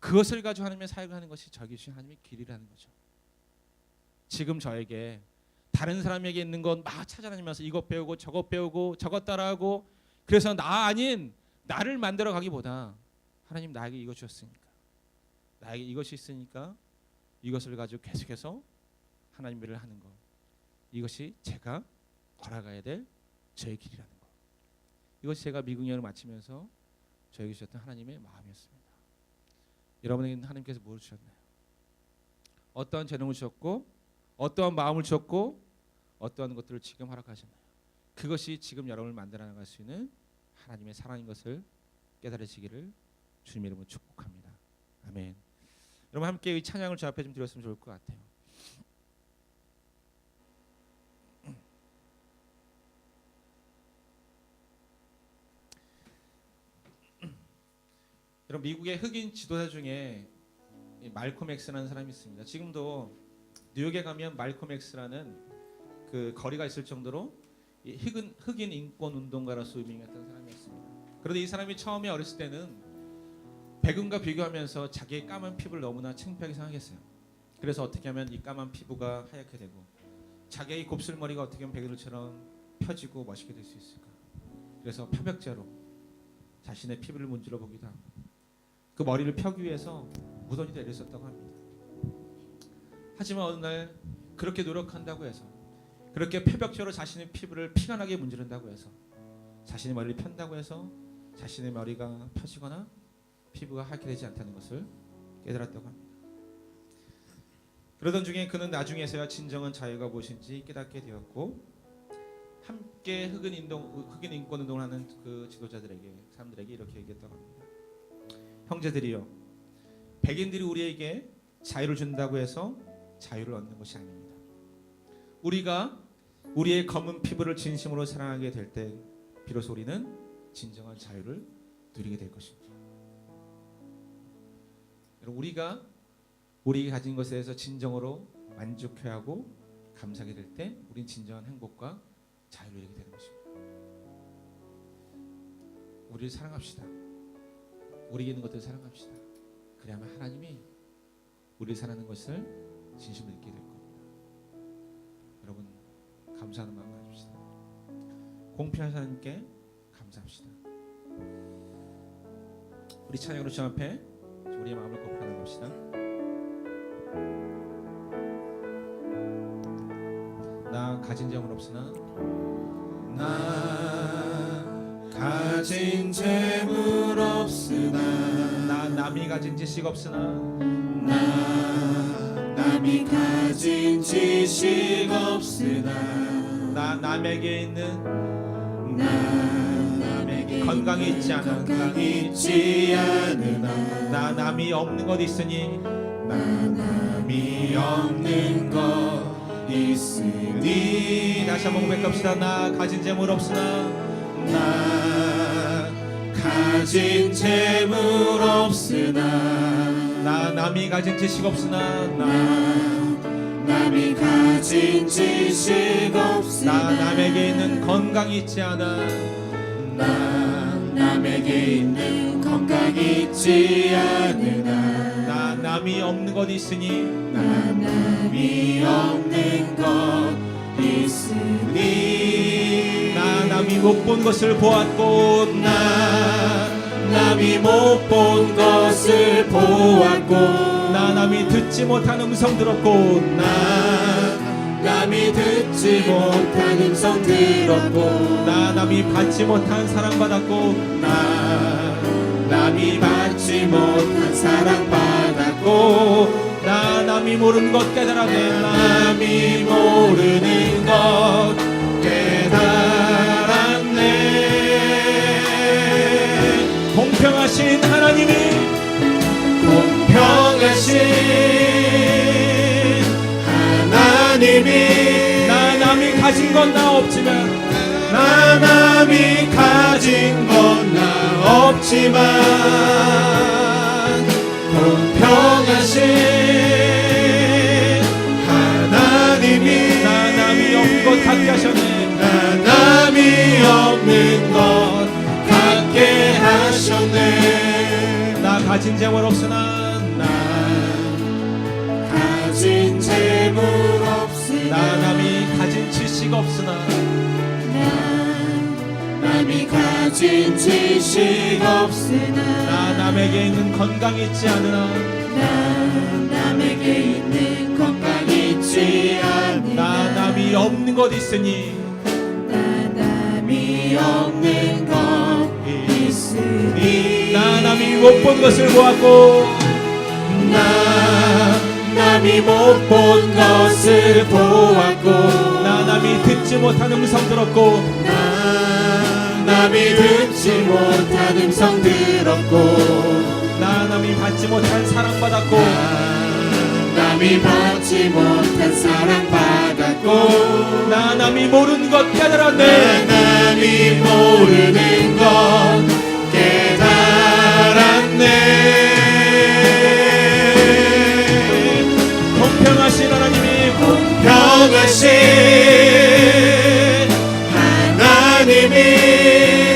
S1: 그것을 가지고 하나님의 사역을 하는 것이 저에게 주신 하나님의 길이라는 거죠. 지금 저에게 다른 사람에게 있는 것 막 찾아다니면서 이것 배우고 저것 배우고 저것 따라하고 그래서 나 아닌 나를 만들어 가기보다 하나님 나에게 이것 주셨으니까 나에게 이것이 있으니까 이것을 가지고 계속해서 하나님 일을 하는 것, 이것이 제가 걸어가야 될 저의 길이라는 것, 이것이 제가 미국 여행을 마치면서 저에게 주셨던 하나님의 마음이었습니다. 여러분에게는 하나님께서 무엇을 주셨나요? 어떠한 재능을 주셨고 어떠한 마음을 주셨고 어떠한 것들을 지금 허락하셨나요? 그것이 지금 여러분을 만들어 나갈 수 있는 하나님의 사랑인 것을 깨달으시기를 주님 이름으로 축복합니다. 아멘. 여러분 함께 이 찬양을 저 앞에 좀 드렸으면 좋을 것 같아요. 여러분 미국의 흑인 지도자 중에 말콤 엑스라는 사람이 있습니다. 지금도 뉴욕에 가면 말콤 엑스라는 그 거리가 있을 정도로 흑인 인권 운동가로서 유명했던 사람이었습니다. 그런데 이 사람이 처음에 어렸을 때는 백인과 비교하면서 자기의 까만 피부를 너무나 창피하게 생각했어요. 그래서 어떻게 하면 이 까만 피부가 하얗게 되고 자기의 곱슬머리가 어떻게 하면 백인들처럼 펴지고 멋있게 될 수 있을까? 그래서 표백제로 자신의 피부를 문질러 보기도 하고 그 머리를 펴기 위해서 무던히 내렸었다고 합니다. 하지만 어느 날 그렇게 노력한다고 해서 그렇게 표백제로 자신의 피부를 피가 나게 문지른다고 해서 자신의 머리를 편다고 해서 자신의 머리가 펴지거나 피부가 하얗게 되지 않다는 것을 깨달았다고 합니다. 그러던 중에 그는 나중에서야 진정한 자유가 무엇인지 깨닫게 되었고 함께 흑인 인권 운동을 하는 그 지도자들에게 사람들에게 이렇게 얘기했다고 합니다. 형제들이여, 백인들이 우리에게 자유를 준다고 해서 자유를 얻는 것이 아닙니다. 우리가 우리의 검은 피부를 진심으로 사랑하게 될 때 비로소 우리는 진정한 자유를 누리게 될 것입니다. 여러분, 우리가 우리가 가진 것에 대해서 진정으로 만족해하고 감사하게 될 때 우린 진정한 행복과 자유를 누리게 되는 것입니다. 우리를 사랑합시다. 우리에게 있는 것들을 사랑합시다. 그래야만 하나님이 우리를 사랑하는 것을 진심으로 느끼게 될 겁니다. 여러분 감사하는 마음 가집시다. 공평한 하나님께 감사합시다. 우리 찬양으로 주 앞에 우리의 마음을 꼭 표현합시다. 나 가진 점은 없으나
S3: 나 가진 재물 없으나
S2: 나 남이 가진 지식 없으나
S3: 나 남이 가진 지식 없으나
S2: 나 남에게 있는
S3: 나 남에게
S2: 건강이 있지 않아
S3: 건강이 있지 않으나
S2: 나 남이 없는 것 있으니
S3: 나 남이 없는 것 있으니
S2: 다시 한번 고백합시다. 나 가진 재물 없으나
S3: 나 가진 재물 없으나
S2: 나 남이 가진 지식 없으나
S3: 나 남이 가진 지식 없으나
S2: 나 남에게 있는 건강이 있지 않아
S3: 나 남에게 있는 건강이 있지 않으나
S2: 나 남이 없는 것 있으니
S3: 나 남이 없는 것 있으니
S2: 나 남이 못 본 것을 보았고
S3: 나 남이 못 본 것을 보았고
S2: 나 남이 듣지 못한 음성 들었고
S3: 나 남이 듣지 못한 음성 들었고
S2: 나 남이 받지 못한 사랑 받았고
S3: 나 남이 받지 못한 사랑 받았고
S2: 나 남이 모르는 것 깨달았네
S3: 남이 모르는 것 깨달았네
S2: 공평하신 하나님
S1: 하나님이
S3: 공평하신 하나님이
S1: 나 남이 가진 건 나 없지만
S3: 나 남이 가진 건 나 없지만 공평하신 하나님이
S1: 나 남이 없는 것 같게 하셨네.
S3: 나 남이 없는 것 같게 하셨네.
S1: 나 가진 재물 없으나
S3: 나 가진 재물 없으나
S1: 나 남이 가진 지식 없으나
S3: 남이 가진 지식 없으나
S1: 나 남에게 있는 건강이 있지 않으나
S3: 남에게 있는 건강 있지 않으나
S1: 나 남이 없는 것 있으니
S3: 남이 없는 것 있으니
S1: 나 남이 못 본 것을 보았고
S3: 나 남이 못 본 것을 보았고
S1: 나 남이 듣지 못한 음성 들었고
S3: 남이 듣지 못한 음성 들었고
S1: 나 남이 받지 못한 사랑 받았고
S3: 남이 받지 못한 사랑 받았고
S1: 나 남이 모르는 것 깨달았네.
S3: 남이 모르는 것 깨달았네.
S1: 공평하신 하나님이
S3: 공평하신 하나님이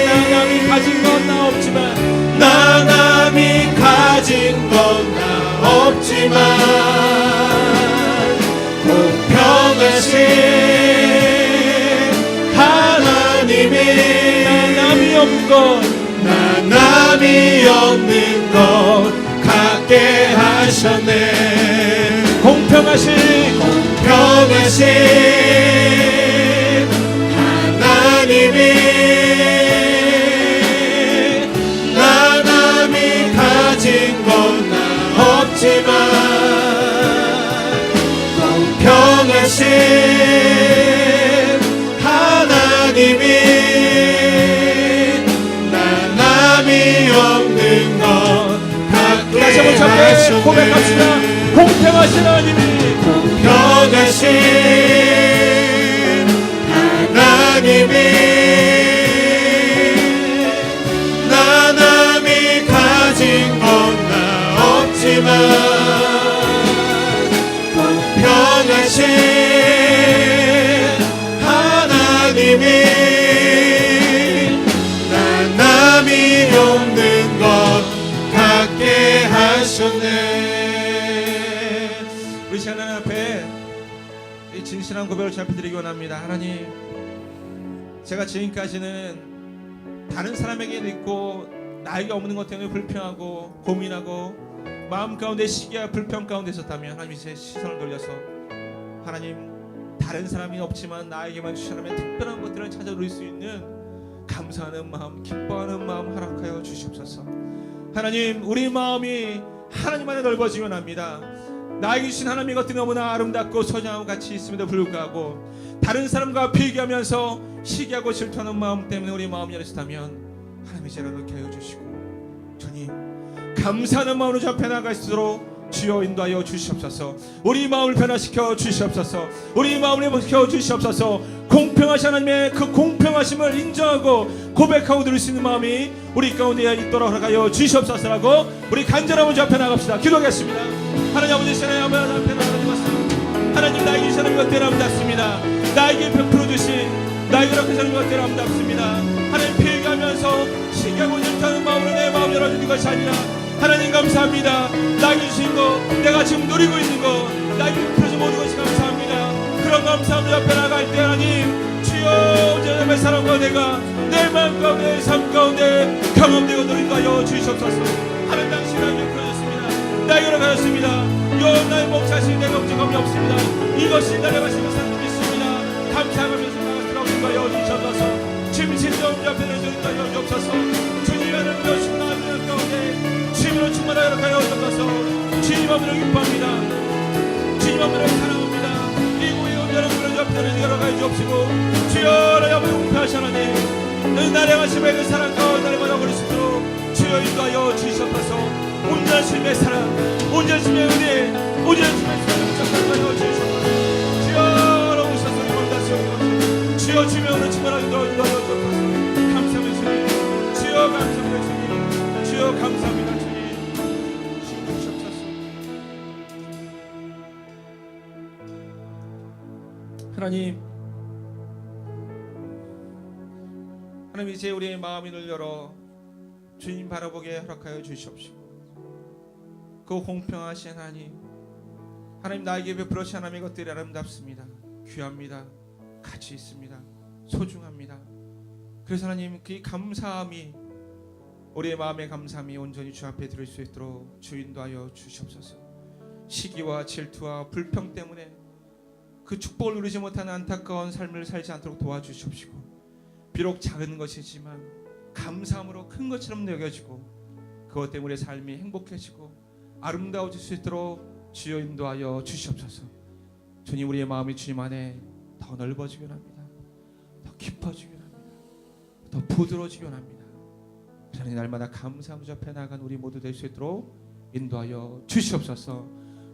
S1: 나 남이 가진 건 나 없지만
S3: 나 남이 가진 건 나 없지만 공평하신 하나님이
S1: 나 남이 없는 것
S3: 나 남이 없는 것 같게 하셨네.
S1: 공평하신
S3: 공평하신 하나님이 나 남이 가진 건 나 없지만 공평하신 하나님이 나 남이 없는 것 같게
S1: 다시 한번 함께 고백합시다.
S3: 하셨네.
S1: 공평하신 하나님이
S3: 공평하신 하나님이 나 남이 가진 건 나 없지만 공평하신 하나님이 나 남이 없는 것 같게 하셨네.
S1: 우리 하나님 앞에 이 진실한 고백을 잡혀드리기 원합니다. 하나님, 제가 지금까지는 다른 사람에게 있고 나에게 없는 것 때문에 불평하고 고민하고 마음 가운데 시기와 불평 가운데 있었다면 하나님 제 시선을 돌려서 하나님 다른 사람이 없지만 나에게만 주신 하나님의 특별한 것들을 찾아 누릴 수 있는 감사하는 마음, 기뻐하는 마음 허락하여 주시옵소서. 하나님, 우리 마음이 하나님 안에 넓어지기 원합니다. 나에게 주신 하나님의 것들이 너무나 아름답고 소중하고 가치 있음에도 불구하고 다른 사람과 비교하면서 시기하고 질투하는 마음 때문에 우리 마음이 열렸다면 하나님이 제가 그렇게 하여 주시고 주님 감사하는 마음으로 잡혀 나갈 수 있도록 주여 인도하여 주시옵소서. 우리 마음을 변화시켜 주시옵소서. 우리 마음을 회복시켜 주시옵소서. 공평하신 하나님의 그 공평하심을 인정하고 고백하고 드릴 수 있는 마음이 우리 가운데 있도록 허락하여 주시옵소서라고 우리 간절함을 잡혀 나갑시다. 기도하겠습니다. 하나님 아버지, 하나님 앞에 나아가겠습니다. 하나님, 나에게 주신 하나님 것들 아름답습니다. 나에게 베풀어 주신 나에게 이렇게 하는 것들 아름답습니다. 하나님, 피해가면서 시기하고 질투하는 마음으로 내 마음을 열어주는 것이 아니라 하나님 감사합니다. 나에게 주신 것, 내가 지금 누리고 있는 것, 나에게 베풀어준 모든 것이 감사합니다. 그런 감사함을 앞에 나갈 때 하나님, 주여 제 삶의 사랑과 내가 내 마음 가운데 내 삶 가운데 경험되고 누린다 하여 주시옵소서. 하나님, 당신 나에게 베풀어줬습니다. 나에게 허락하였습니다. 요 나의 몸사실 내가 엄청함이 없습니다. 이것이 나의 마시는 삶이 있습니다. 감사하면서 나가시라고 하여 주시옵소서. 짐신정 앞에 내주는다 하여 주옵소서. 주님 안을 여신 나의 가운데 주님으로 충만하여 하여 주옵소서. 주님 앞으로 기뻐합니다. 주님 앞으로 사랑합니다. 이곳에 온 여러분을 옆에는 열어가여 주옵시고 주여 나의 아버지 공평하신 하나님, 늘 나를 하시며 그 사랑 가운데 나를 받아버릴 수 있도록 주여 주여 인도하여 주시옵소서. 온전심의 사랑, 온전심의 은혜, 온전심의 사랑 작성하여 주시옵소서. 주여 오셔서 우리 다시 주여 주며 오늘 충만하게 인도하여 주옵소서. 감사합니다 주님. 주여 감사합니다 주님. 주여 감사합니다 주님. 주시옵소서. 하나님 이제 우리의 마음이 눈을 열어 주님 바라보게 허락하여 주시옵시고, 그 공평하신 하나님 나에게 베풀으신 하나님의 것들이 아름답습니다. 귀합니다. 가치 있습니다. 소중합니다. 그래서 하나님 그 감사함이, 우리의 마음의 감사함이 온전히 주 앞에 들을 수 있도록 주 인도하여 주시옵소서. 시기와 질투와 불평 때문에 그 축복을 누리지 못하는 안타까운 삶을 살지 않도록 도와주시옵시고, 비록 작은 것이지만 감사함으로 큰 것처럼 여겨지고 그것 때문에 삶이 행복해지고 아름다워질 수 있도록 주여 인도하여 주시옵소서. 주님 우리의 마음이 주님 안에 더 넓어지기 원합니다. 더 깊어지기 원합니다. 더 부드러워지기 원합니다. 하나님 날마다 감사함 앞에 나아간 우리 모두 될 수 있도록 인도하여 주시옵소서.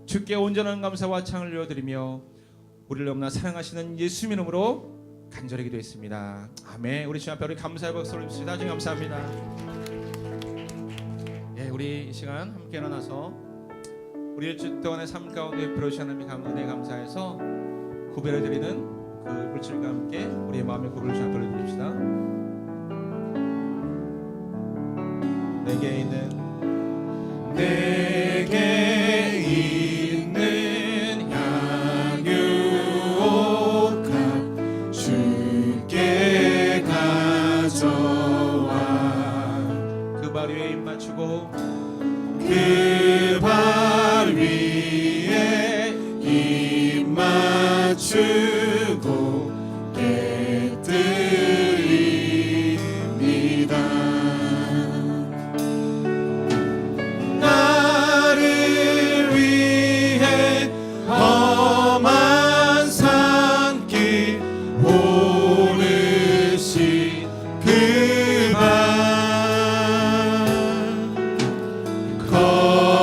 S1: 주께 온전한 감사와 창을 올려드리며 우리를 너무나 사랑하시는 예수 이름으로 간절히 기도했습니다. 아멘. 우리 주 앞에 우리 감사의 박수 올립시다. 주님 감사합니다. 예, 우리 이 시간 함께 일어나서 우리 일주 동안의 삶 가운데 베풀어주신 하나님의 은혜 감사해서 구별해 드리는 그 물질과 함께 우리의 마음의 구별을 주 앞에 올려드립시다. 내게 있는
S3: 향유옥합 주께 가져와
S1: 그 발 위에 입 맞추고
S3: 그 발 위에 입 맞추고 깨뜨립니다. 나를 위해 험한 산길 오르신 그 발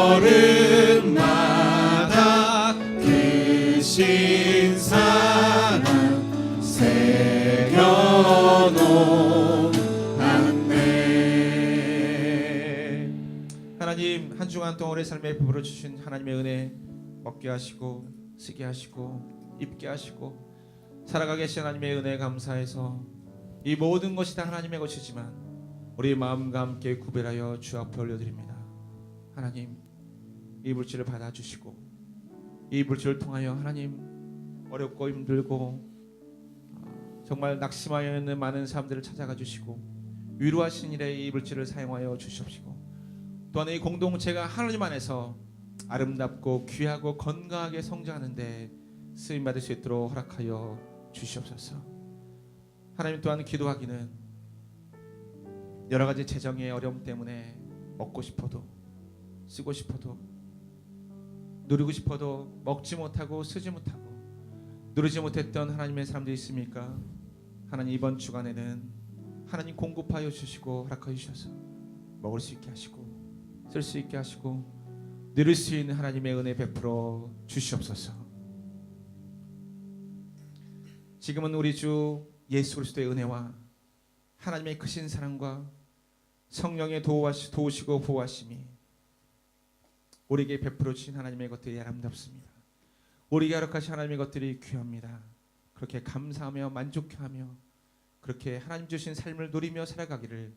S3: 걸음마다 그 신사랑 새겨놓은 안내.
S1: 하나님 한 주간 동안 우리 삶에 베풀어 주신 하나님의 은혜 먹게 하시고 쓰게 하시고 입게 하시고 살아가게 하신 하나님의 은혜 감사해서 이 모든 것이 다 하나님의 것이지만 우리 마음과 함께 구별하여 주 앞에 올려드립니다. 하나님 이 물질을 받아주시고 이 물질을 통하여 하나님 어렵고 힘들고 정말 낙심하여 있는 많은 사람들을 찾아가 주시고 위로하신 일에 이 물질을 사용하여 주시옵시고, 또한 이 공동체가 하나님 안에서 아름답고 귀하고 건강하게 성장하는데 쓰임받을 수 있도록 허락하여 주시옵소서. 하나님 또한 기도하기는 여러 가지 재정의 어려움 때문에 먹고 싶어도 쓰고 싶어도 누리고 싶어도 먹지 못하고 쓰지 못하고 누리지 못했던 하나님의 사람들이 있습니까? 하나님 이번 주간에는 하나님 공급하여 주시고 허락하여 주셔서 먹을 수 있게 하시고 쓸 수 있게 하시고 누릴 수 있는 하나님의 은혜 베풀어 주시옵소서. 지금은 우리 주 예수 그리스도의 은혜와 하나님의 크신 사랑과 성령의 도우시고 보호하심이 우리에게 베풀어 주신 하나님의 것들이 아름답습니다. 우리에게 허락하신 하나님의 것들이 귀합니다. 그렇게 감사하며 만족하며 그렇게 하나님 주신 삶을 누리며 살아가기를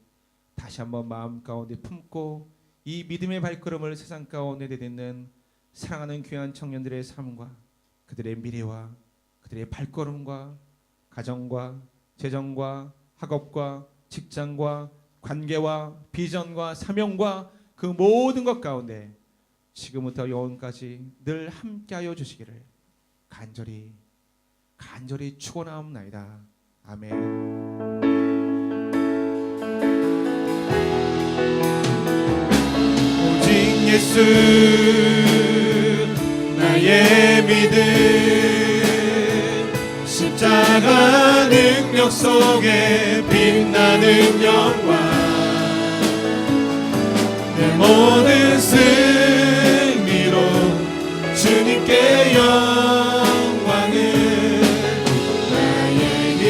S1: 다시 한번 마음 가운데 품고 이 믿음의 발걸음을 세상 가운데 내딛는 사랑하는 귀한 청년들의 삶과 그들의 미래와 그들의 발걸음과 가정과 재정과 학업과 직장과 관계와 비전과 사명과 그 모든 것 가운데 지금부터 영원까지 늘 함께하여 주시기를 간절히 축원하옵나이다. 아멘.
S3: 오직 예수 나의 믿음, 십자가 능력 속에 빛나는 영광, 내 모든 승리로 주님께 영광을 나의 힘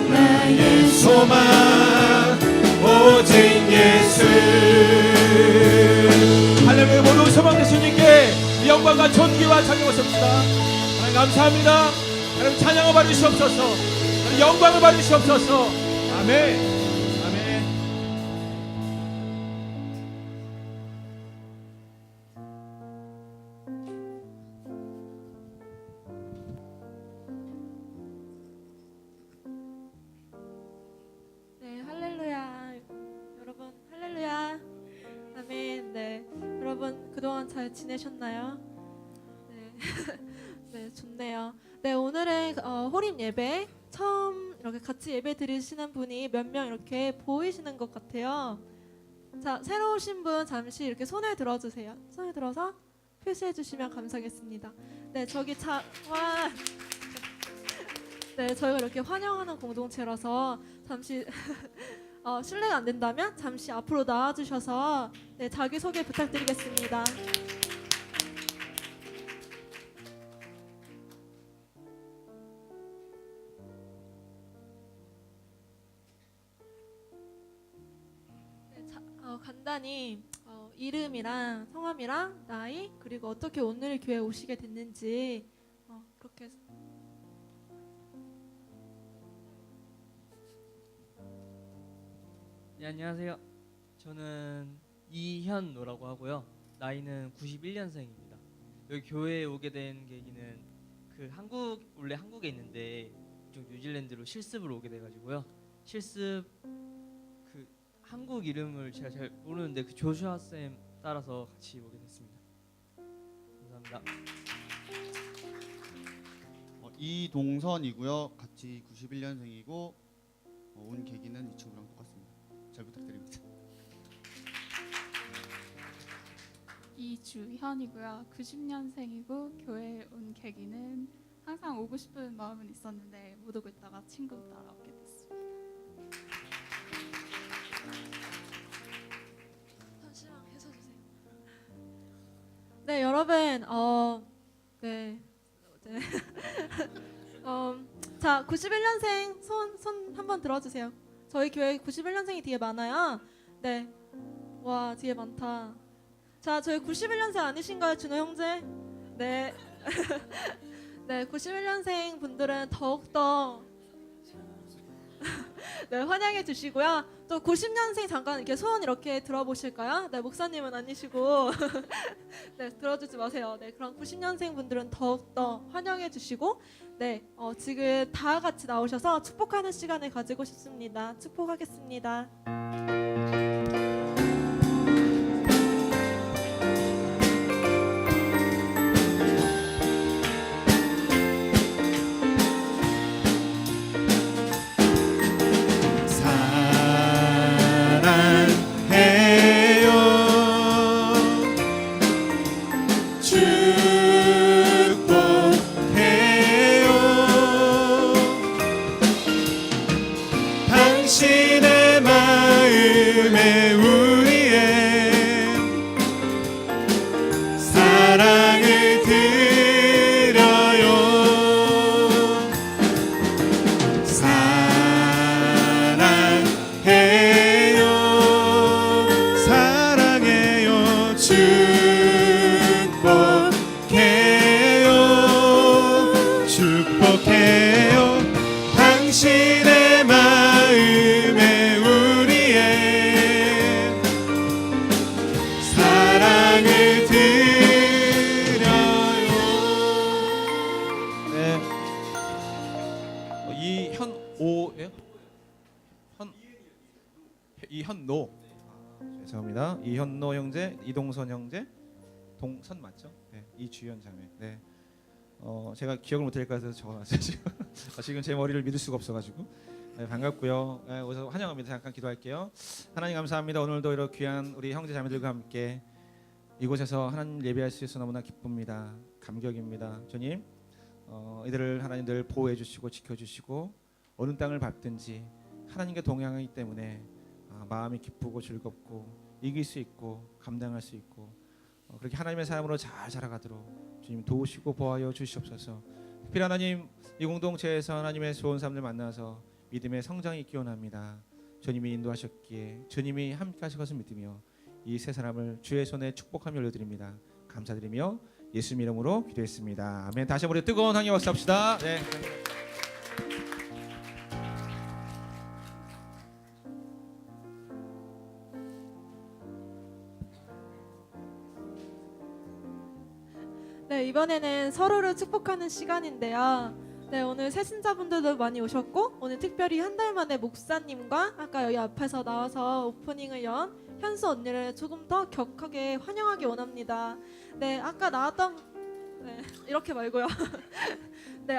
S3: 나의 소망 오직 예수
S1: 할렐루야. 모든 소망 예수님께 영광과 존귀와 찬양을 섭니다. 하나님 감사합니다. 하나님 찬양을 받으시옵소서. 하나님 영광을 받으시옵소서. 아멘. 아멘.
S4: 네, 할렐루야. 여러분, 할렐루야. 아멘. 네, 여러분 그동안 잘 지내셨나요? 네, 네, 좋네요. 네, 오늘은 호림 예배 처음 이렇게 같이 예배 드리시는 분이 몇 명 이렇게 보이시는 것 같아요. 자, 새로 오신 분 잠시 이렇게 손을 들어주세요. 손을 들어서 표시해 주시면 감사하겠습니다. 네, 저기 와. 네, 저희가 이렇게 환영하는 공동체라서 잠시 실례가 안 된다면 잠시 앞으로 나와주셔서 네, 자기소개 부탁드리겠습니다. 네, 간단히 이름이랑 성함이랑 나이 그리고 어떻게 오늘 교회 오시게 됐는지 그렇게
S5: 네, 안녕하세요. 저는 이현노라고 하고요. 나이는 91년생입니다. 여기 교회에 오게 된 계기는 원래 한국에 있는데 좀 뉴질랜드로 실습으로 오게 돼가지고요. 실습 한국 이름을 제가 잘 모르는데 조슈아 쌤 따라서 같이 오게 됐습니다. 감사합니다.
S6: 이동선이고요. 같이 91년생이고 온 계기는 이 친구랑 똑같습니다. 잘 부탁드립니다.
S7: 이주현이고요. 90년생이고 교회에 온 계기는 항상 오고 싶은 마음은 있었는데 못 오고 있다가 친구 따라오게 됐습니다.
S4: 잠시만 해서주세요. 네, 여러분, 네, 자, 91년생 손 한번 들어주세요. 저희 교회 91년생이 뒤에 많아요. 네, 와 뒤에 많다. 자, 저희 91년생 아니신가요, 준호 형제? 네, 네, 91년생 분들은 더욱더 네, 환영해 주시고요. 또 90년생 잠깐 이렇게 손 이렇게 들어보실까요? 네, 목사님은 아니시고 네, 들어주지 마세요. 네, 그럼 90년생 분들은 더욱더 환영해 주시고 네, 지금 다 같이 나오셔서 축복하는 시간을 가지고 싶습니다. 축복하겠습니다.
S3: 당신의 마음에 우리의 사랑을 드려요. 사랑해요. 사랑해요. 축복해요. 축복해요. 당신의 마음에 우리의 사랑을 드려요.
S1: 네. 이현오예요? 이현노. 죄송합니다. 이현노 형제, 이동선 형제, 동선 맞죠? 네. 이주현 자매. 네. 제가 기억을 못할 것 같아서 적어놨어요 지금. 지금 제 머리를 믿을 수가 없어가지고. 네, 반갑고요. 네, 우선 환영합니다. 잠깐 기도할게요. 하나님 감사합니다. 오늘도 이렇게 귀한 우리 형제 자매들과 함께 이곳에서 하나님 예배할 수 있어서 너무나 기쁩니다. 감격입니다. 주님, 이들을 하나님 늘 보호해 주시고 지켜주시고 어느 땅을 밟든지 하나님과 동행하기 때문에 마음이 기쁘고 즐겁고 이길 수 있고 감당할 수 있고 그렇게 하나님의 사람으로 잘 자라가도록 주님 도우시고 보호하여 주시옵소서. 특별히 하나님 이 공동체에서 하나님의 좋은 사람들 만나서 믿음의 성장이 있기 원합니다. 주님이 인도하셨기에 주님이 함께 하실 것을 믿으며 이 세 사람을 주의 손에 축복하며 올려드립니다. 감사드리며 예수 이름으로 기도했습니다. 아멘. 다시 한번 우리 뜨거운 항의 박수 합시다. 네.
S4: 네, 이번에는 서로를 축복하는 시간인데요. 네, 오늘 새신자분들도 많이 오셨고 오늘 특별히 한 달 만에 목사님과 아까 여기 앞에서 나와서 오프닝을 연 현수 언니를 조금 더 격하게 환영하기 원합니다. 네, 아까 나왔던 이렇게 말고요. 네,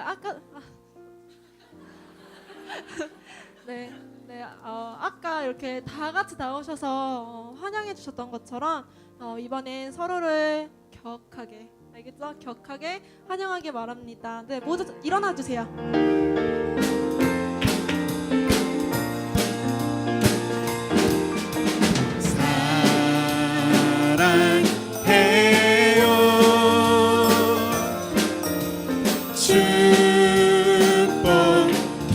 S4: 아까 이렇게 다 같이 나오셔서 환영해 주셨던 것처럼 이번엔 서로를 격하게, 알겠죠? 격하게 환영하게 말합니다. 네, 모두 일어나 주세요.
S3: 사랑해요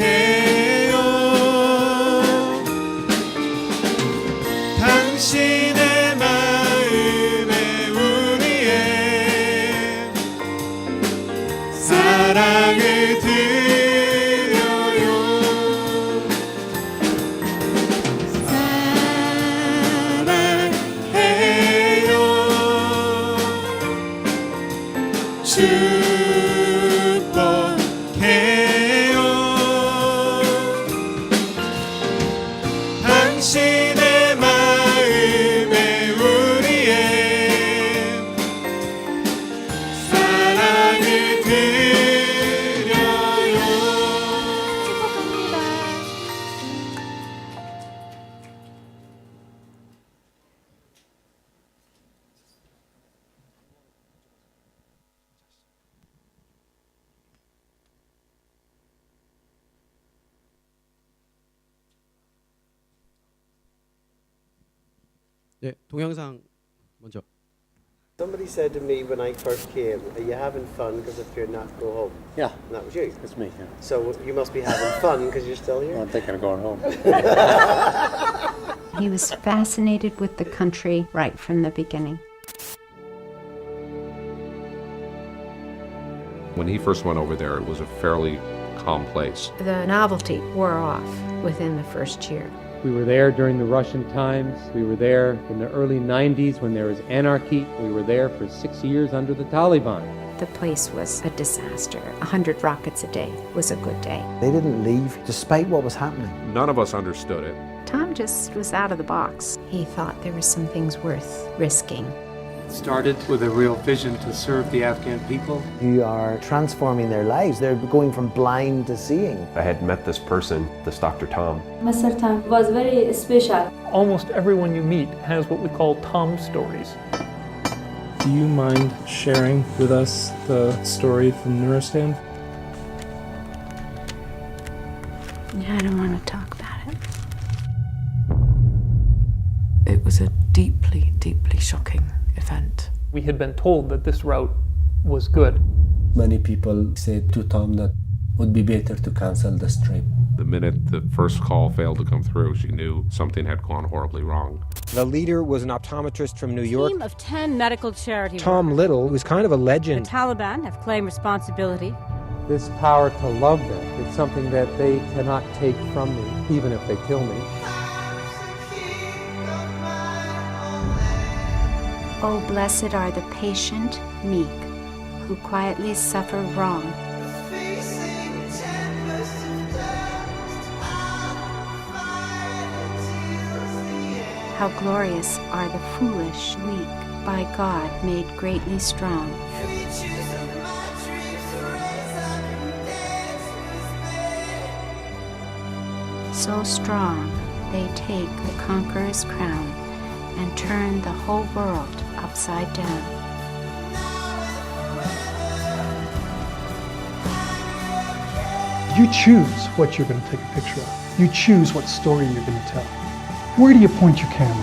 S3: 축복해요 당신의 마음에 우리의 사랑을 드려요 사랑해요 축복해요 당신의 마음에 우리의 사랑을 드려요
S4: 축복합니다.
S8: 네, 동영상 먼저.
S9: Somebody said to me when I first came, "Are you having fun? Because if you're not, go home."
S10: Yeah,
S9: And that was you.
S10: it's me. Yeah.
S9: So you must be having fun because you're still
S10: Well,
S9: here.
S10: I'm thinking of going home.
S11: He was fascinated with the country right from the beginning.
S12: When he first went over there, it was a fairly calm place.
S11: The novelty wore off within the first year.
S13: We were there during the Russian times. We were there in the early 90s when there was anarchy. We were there for 6 years under the Taliban.
S11: The place was a disaster. 100 rockets a day was a good day.
S10: They didn't leave despite what was happening.
S12: None of us understood it.
S11: Tom just was out of the box. He thought there were some things worth risking.
S14: Started with a real vision to serve the Afghan people.
S10: You are transforming their lives. They're going from blind to seeing.
S15: I had met this person, this Dr. Tom.
S16: Mr. Tom was very special.
S17: Almost everyone you meet has what we call Tom stories.
S18: Do you mind sharing with us the story from Nuristan?
S11: I don't want to talk about it.
S19: It was a deeply, deeply shocking event.
S17: We had been told that this route was good.
S18: Many people said to Tom that it would be better to cancel this trip.
S12: The minute the first call failed to come through, she knew something had gone horribly wrong.
S20: The leader was an optometrist from New York.
S16: Team of 10 medical charity
S20: Tom
S16: workers.
S20: Little was kind of a legend.
S16: The Taliban have claimed responsibility.
S13: This power to love them, it's something that they cannot take from me, even if they kill me.
S11: Oh, blessed are the patient, meek, who quietly suffer wrong. How glorious are the foolish, weak, by God made greatly strong. So strong, they take the conqueror's crown and turn the whole world upside down.
S18: You choose what you're going to take a picture of. You choose what story you're going to tell.
S17: Where do you point your camera?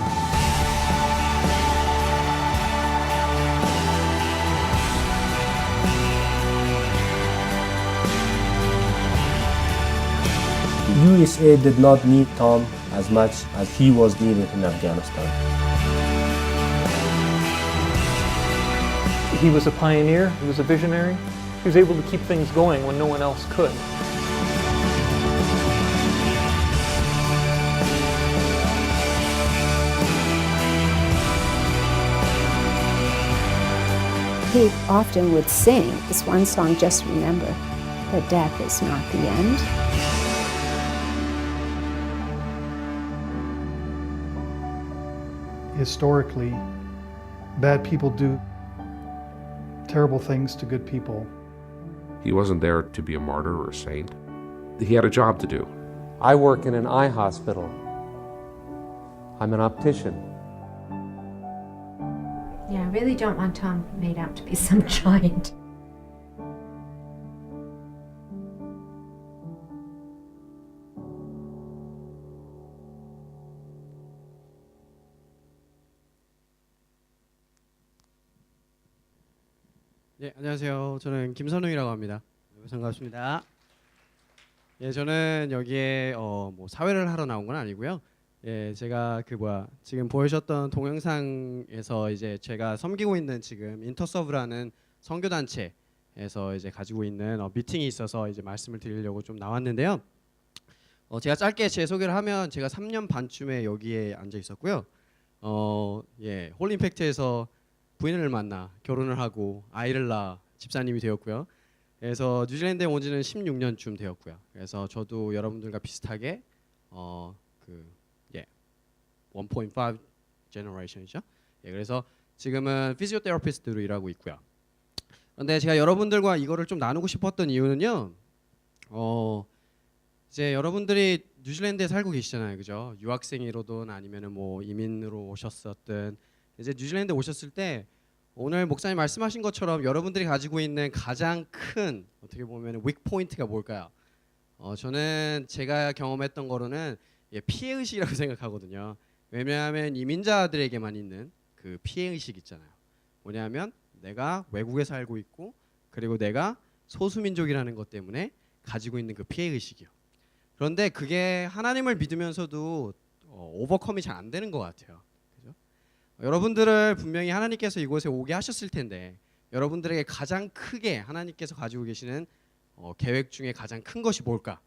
S20: USA did not need Tom as much as he was needed in Afghanistan.
S17: He was a pioneer, he was a visionary. He was able to keep things going when no one else could.
S11: He often would sing this one song, Just Remember that Death is Not the End.
S18: Historically, bad people do terrible things to good people.
S12: He wasn't there to be a martyr or a saint. He had a job to do.
S13: I work in an eye hospital. I'm an optician.
S11: Yeah, I really don't want Tom made out to be some giant.
S8: 네, 안녕하세요. 저는 김선웅이라고 합니다. 반갑습니다. 예, 저는 여기에 뭐 사회를 하러 나온 건 아니고요. 예, 제가 지금 보여주셨던 동영상에서 이제 제가 섬기고 있는 지금 인터서브라는 선교 단체에서 이제 가지고 있는 미팅이 있어서 이제 말씀을 드리려고 좀 나왔는데요. 제가 짧게 제 소개를 하면 제가 3년 반쯤에 여기에 앉아 있었고요. 예, 홀림팩트에서 부인을 만나 결혼을 하고 아이를 낳아 집사님이 되었고요. 그래서 뉴질랜드에 온 지는 16년쯤 되었고요. 그래서 저도 여러분들과 비슷하게 1.5 generation이죠. 예, 그래서 지금은 피지오테라피스트로 일하고 있고요. 그런데 제가 여러분들과 이거를 좀 나누고 싶었던 이유는요. 이제 여러분들이 뉴질랜드에 살고 계시잖아요, 그죠? 유학생이로든 아니면은 뭐 이민으로 오셨었든 이제 뉴질랜드 오셨을 때 오늘 목사님 말씀하신 것처럼 여러분들이 가지고 있는 가장 큰 어떻게 보면 윅 포인트가 뭘까요? 저는 제가 경험했던 거로는 피해 의식이라고 생각하거든요. 왜냐하면 이민자들에게만 있는 그 피해 의식 있잖아요. 뭐냐면 내가 외국에 살고 있고 그리고 내가 소수민족이라는 것 때문에 가지고 있는 그 피해 의식이요. 그런데 그게 하나님을 믿으면서도 오버컴이 잘 안 되는 것 같아요. 그죠? 여러분들을 분명히 하나님께서 이곳에 오게 하셨을 텐데 여러분들에게 가장 크게 하나님께서 가지고 계시는 계획 중에 가장 큰 것이 뭘까?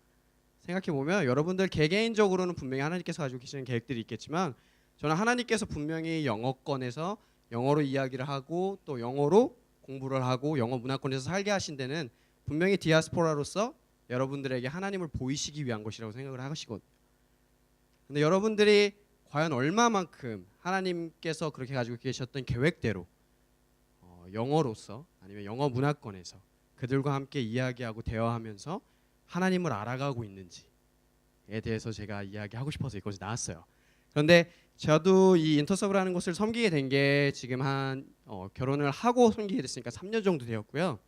S8: 생각해 보면 여러분들 개개인적으로는 분명히 하나님께서 가지고 계시는 계획들이 있겠지만 저는 하나님께서 분명히 영어권에서 영어로 이야기를 하고 또 영어로 공부를 하고 영어 문화권에서 살게 하신 데는 분명히 디아스포라로서 여러분들에게 하나님을 보이시기 위한 것이라고 생각을 하시거든요. 근데 여러분들이 과연 얼마만큼 하나님께서 그렇게 가지고 계셨던 계획대로 영어로서 아니면 영어 문화권에서 그들과 함께 이야기하고 대화하면서 하나님을 알아가고 있는지에 대해서 제가 이야기하고 싶어서 이곳에 나왔어요. 그런데 저도 이 인터서브라는 곳을 섬기게 된 게 지금 결혼을 하고 섬기게 됐으니까 3년 정도 되었고요.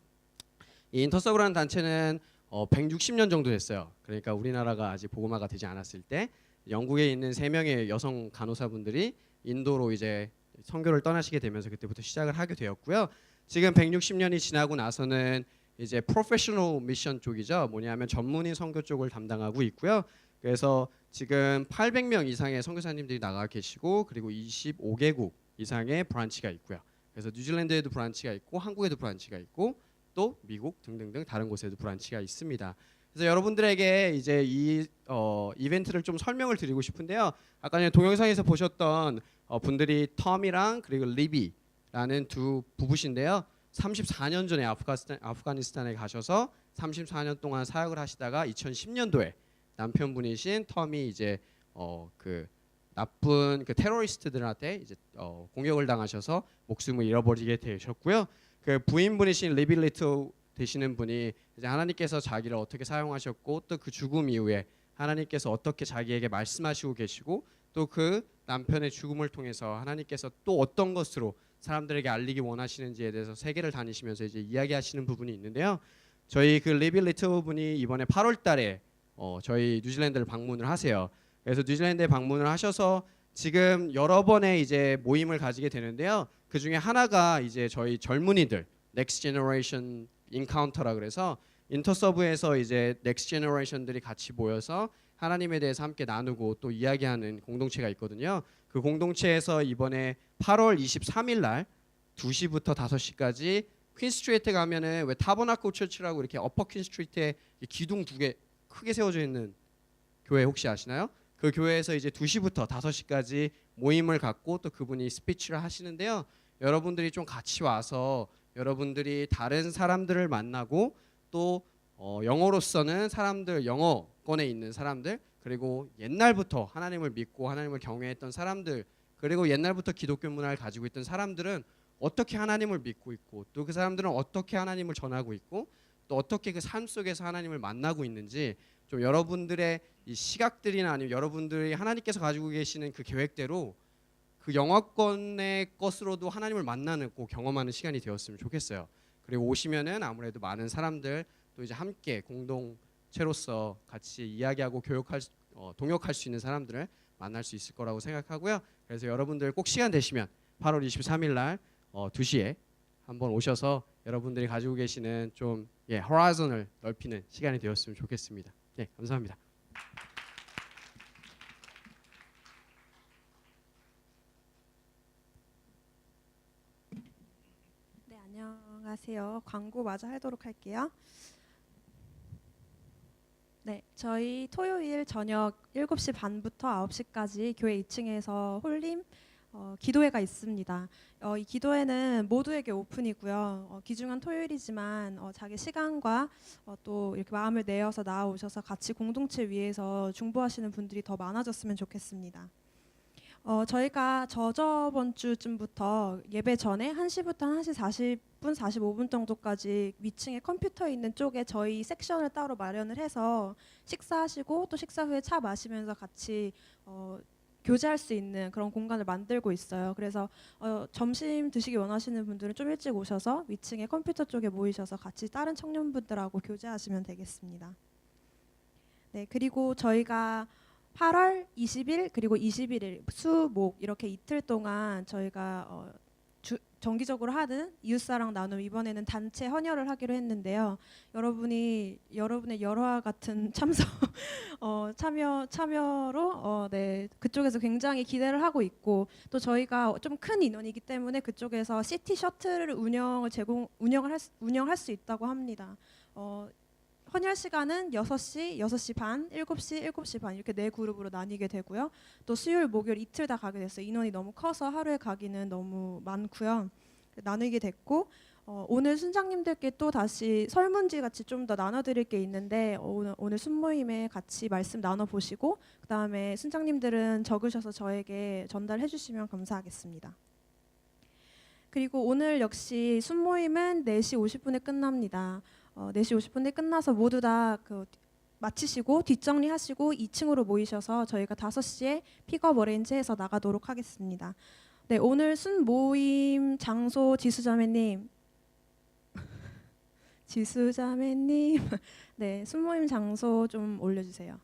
S8: 이 인터서브라는 단체는 160년 정도 됐어요. 그러니까 우리나라가 아직 복음화가 되지 않았을 때 영국에 있는 3명의 여성 간호사분들이 인도로 이제 선교를 떠나시게 되면서 그때부터 시작을 하게 되었고요. 지금 160년이 지나고 나서는 이제 프로페셔널 미션 쪽이죠. 뭐냐면 전문인 선교 쪽을 담당하고 있고요. 그래서 지금 800명 이상의 선교사님들이 나가 계시고 그리고 25개국 이상의 브란치가 있고요. 그래서 뉴질랜드에도 브란치가 있고 한국에도 브란치가 있고 또 미국 등등등 다른 곳에도 브란치가 있습니다. 그래서 여러분들에게 이제 이 이벤트를 좀 설명을 드리고 싶은데요. 아까 전에 동영상에서 보셨던 분들이 톰이랑 그리고 리비라는 두 부부신데요. 34년 전에 아프가니스탄에 가셔서 34년 동안 사역을 하시다가 2010년도에 남편분이신 톰이 이제 그 나쁜 그 테러리스트들한테 이제 공격을 당하셔서 목숨을 잃어버리게 되셨고요. 그 부인분이신 리비 리틀 되시는 분이 이제 하나님께서 자기를 어떻게 사용하셨고 또 그 죽음 이후에 하나님께서 어떻게 자기에게 말씀하시고 계시고 또 그 남편의 죽음을 통해서 하나님께서 또 어떤 것으로 사람들에게 알리기 원하시는지에 대해서 세계를 다니시면서 이제 이야기하시는 부분이 있는데요. 저희 그 리비 리틀 분이 이번에 8월 달에 저희 뉴질랜드를 방문을 하세요. 그래서 뉴질랜드에 방문을 하셔서 지금 여러 번의 이제 모임을 가지게 되는데요. 그 중에 하나가 이제 저희 젊은이들 넥스트 제너레이션 인카운터라 그래서 인터서브에서 이제 넥스트 제너레이션들이 같이 모여서 하나님에 대해서 함께 나누고 또 이야기하는 공동체가 있거든요. 그 공동체에서 이번에 8월 23일 날 2시부터 5시까지 퀸 스트리트에 가면은 왜 타버나클 처치라고 이렇게 어퍼 퀸 스트리트에 기둥 2개 크게 세워져 있는 교회 혹시 아시나요? 그 교회에서 이제 2시부터 5시까지 모임을 갖고 또 그분이 스피치를 하시는데요. 여러분들이 좀 같이 와서 여러분들이 다른 사람들을 만나고 또 영어로서는 사람들 영어권에 있는 사람들 그리고 옛날부터 하나님을 믿고 하나님을 경외했던 사람들 그리고 옛날부터 기독교 문화를 가지고 있던 사람들은 어떻게 하나님을 믿고 있고 또 그 사람들은 어떻게 하나님을 전하고 있고 또 어떻게 그 삶 속에서 하나님을 만나고 있는지 좀 여러분들의 이 시각들이나 아니면 여러분들이 하나님께서 가지고 계시는 그 계획대로 그 영화권의 것으로도 하나님을 만나는 꼭 경험하는 시간이 되었으면 좋겠어요. 그리고 오시면은 아무래도 많은 사람들 또 이제 함께 공동체로서 같이 이야기하고 동역할 수 있는 사람들을 만날 수 있을 거라고 생각하고요. 그래서 여러분들 꼭 시간 되시면 8월 23일 날 2시에 한번 오셔서 여러분들이 가지고 계시는 좀 호라이즌을 넓히는 시간이 되었으면 좋겠습니다. 네, 감사합니다.
S21: 네, 안녕하세요. 광고 마저 하도록 할게요. 네, 저희 토요일 저녁 7시 반부터 9시까지 교회 2층에서 홀림 기도회가 있습니다. 이 기도회는 모두에게 오픈이고요. 귀중한 토요일이지만 자기 시간과 또 이렇게 마음을 내어서 나아오셔서 같이 공동체 위에서 중보하시는 분들이 더 많아졌으면 좋겠습니다. 저희가 저번 주쯤부터 예배 전에 1시부터 1시 40분, 45분 정도까지 위층에 컴퓨터 있는 쪽에 저희 섹션을 따로 마련을 해서 식사하시고 또 식사 후에 차 마시면서 같이 교제할 수 있는 그런 공간을 만들고 있어요. 그래서 점심 드시기 원하시는 분들은 좀 일찍 오셔서 위층에 컴퓨터 쪽에 모이셔서 같이 다른 청년분들하고 교제하시면 되겠습니다. 네, 그리고 저희가 8월 20일 그리고 21일 수, 목 이렇게 이틀 동안 저희가 정기적으로 하는 이웃사랑 나눔 이번에는 단체 헌혈을 하기로 했는데요. 여러분의 여러와 같은 참여로 네, 그쪽에서 굉장히 기대를 하고 있고 또 저희가 좀 큰 인원이기 때문에 그쪽에서 시티 셔틀을 운영할 수 있다고 합니다. 헌혈 시간은 6시, 6시 반, 7시, 7시 반 이렇게 4그룹으로 나뉘게 되고요. 또 수요일, 목요일 이틀 다 가게 됐어요. 인원이 너무 커서 하루에 가기는 너무 많고요. 나누게 됐고 오늘 순장님들께 또 다시 설문지 같이 좀 더 나눠드릴 게 있는데 오늘 순모임에 같이 말씀 나눠보시고 그 다음에 순장님들은 적으셔서 저에게 전달해 주시면 감사하겠습니다. 그리고 오늘 역시 순모임은 4시 50분에 끝납니다. 4시 50분에 끝나서 모두 다 마치시고 뒷정리하시고 2층으로 모이셔서 저희가 5시에 픽업 어레인지해서 나가도록 하겠습니다. 네, 오늘 순모임 장소 지수자매님 네, 순모임 장소 좀 올려주세요.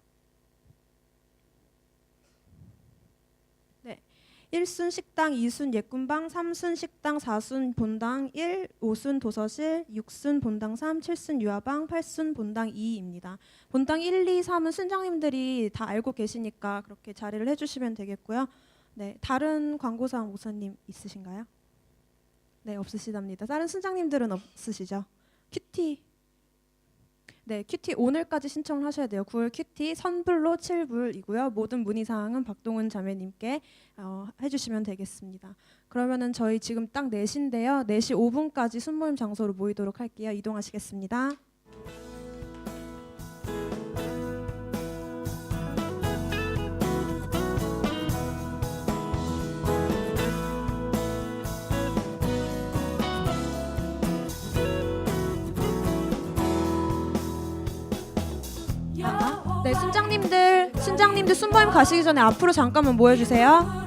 S21: 1순 식당, 2순 예꾼방, 3순 식당, 4순 본당 1, 5순 도서실, 6순 본당 3, 7순 유아방, 8순 본당 2입니다. 본당 1, 2, 3은 순장님들이 다 알고 계시니까 그렇게 자리를 해주시면 되겠고요. 네, 다른 광고사항 목사님 있으신가요? 네, 없으시답니다. 다른 순장님들은 없으시죠? 큐티. 네, 큐티 오늘까지 신청을 하셔야 돼요. 9월 큐티 선불로 7불이고요. 모든 문의사항은 박동은 자매님께 해주시면 되겠습니다. 그러면은 저희 지금 딱 4시인데요. 4시 5분까지 순모임 장소로 모이도록 할게요. 이동하시겠습니다. 네, 순장님들 순모임 가시기 전에 앞으로 잠깐만 모여주세요.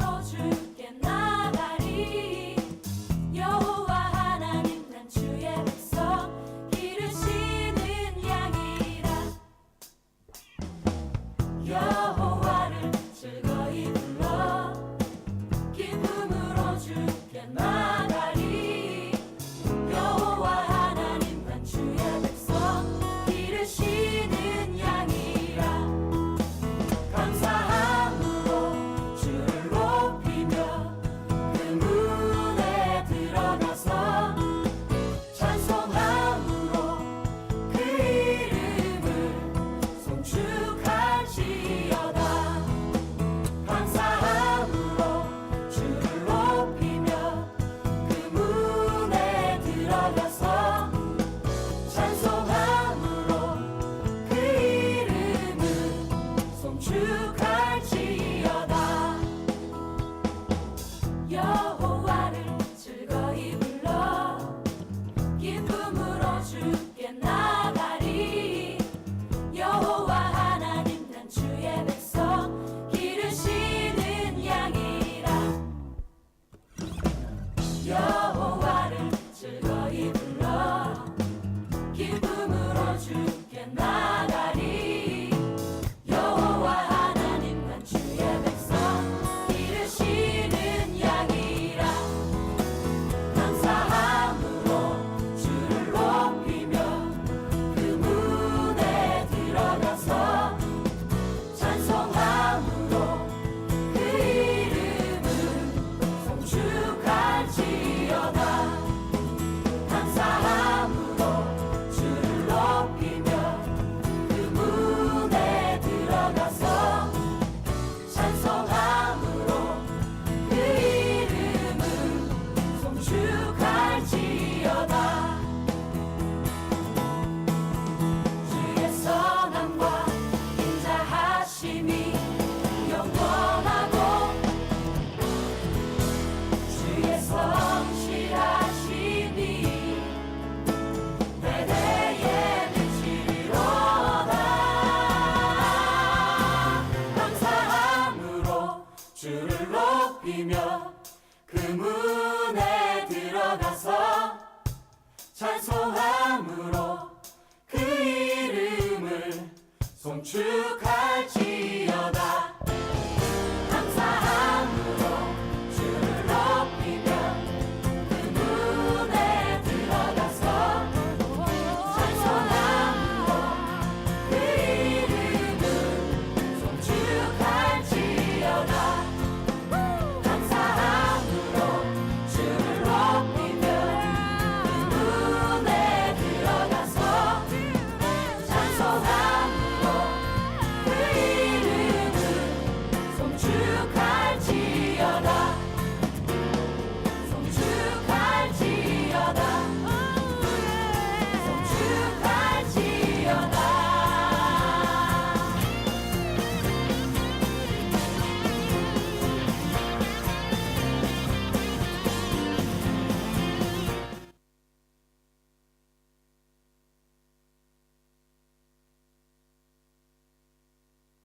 S3: 여호와를 찬송함으로 그 이름을 송축할지어다.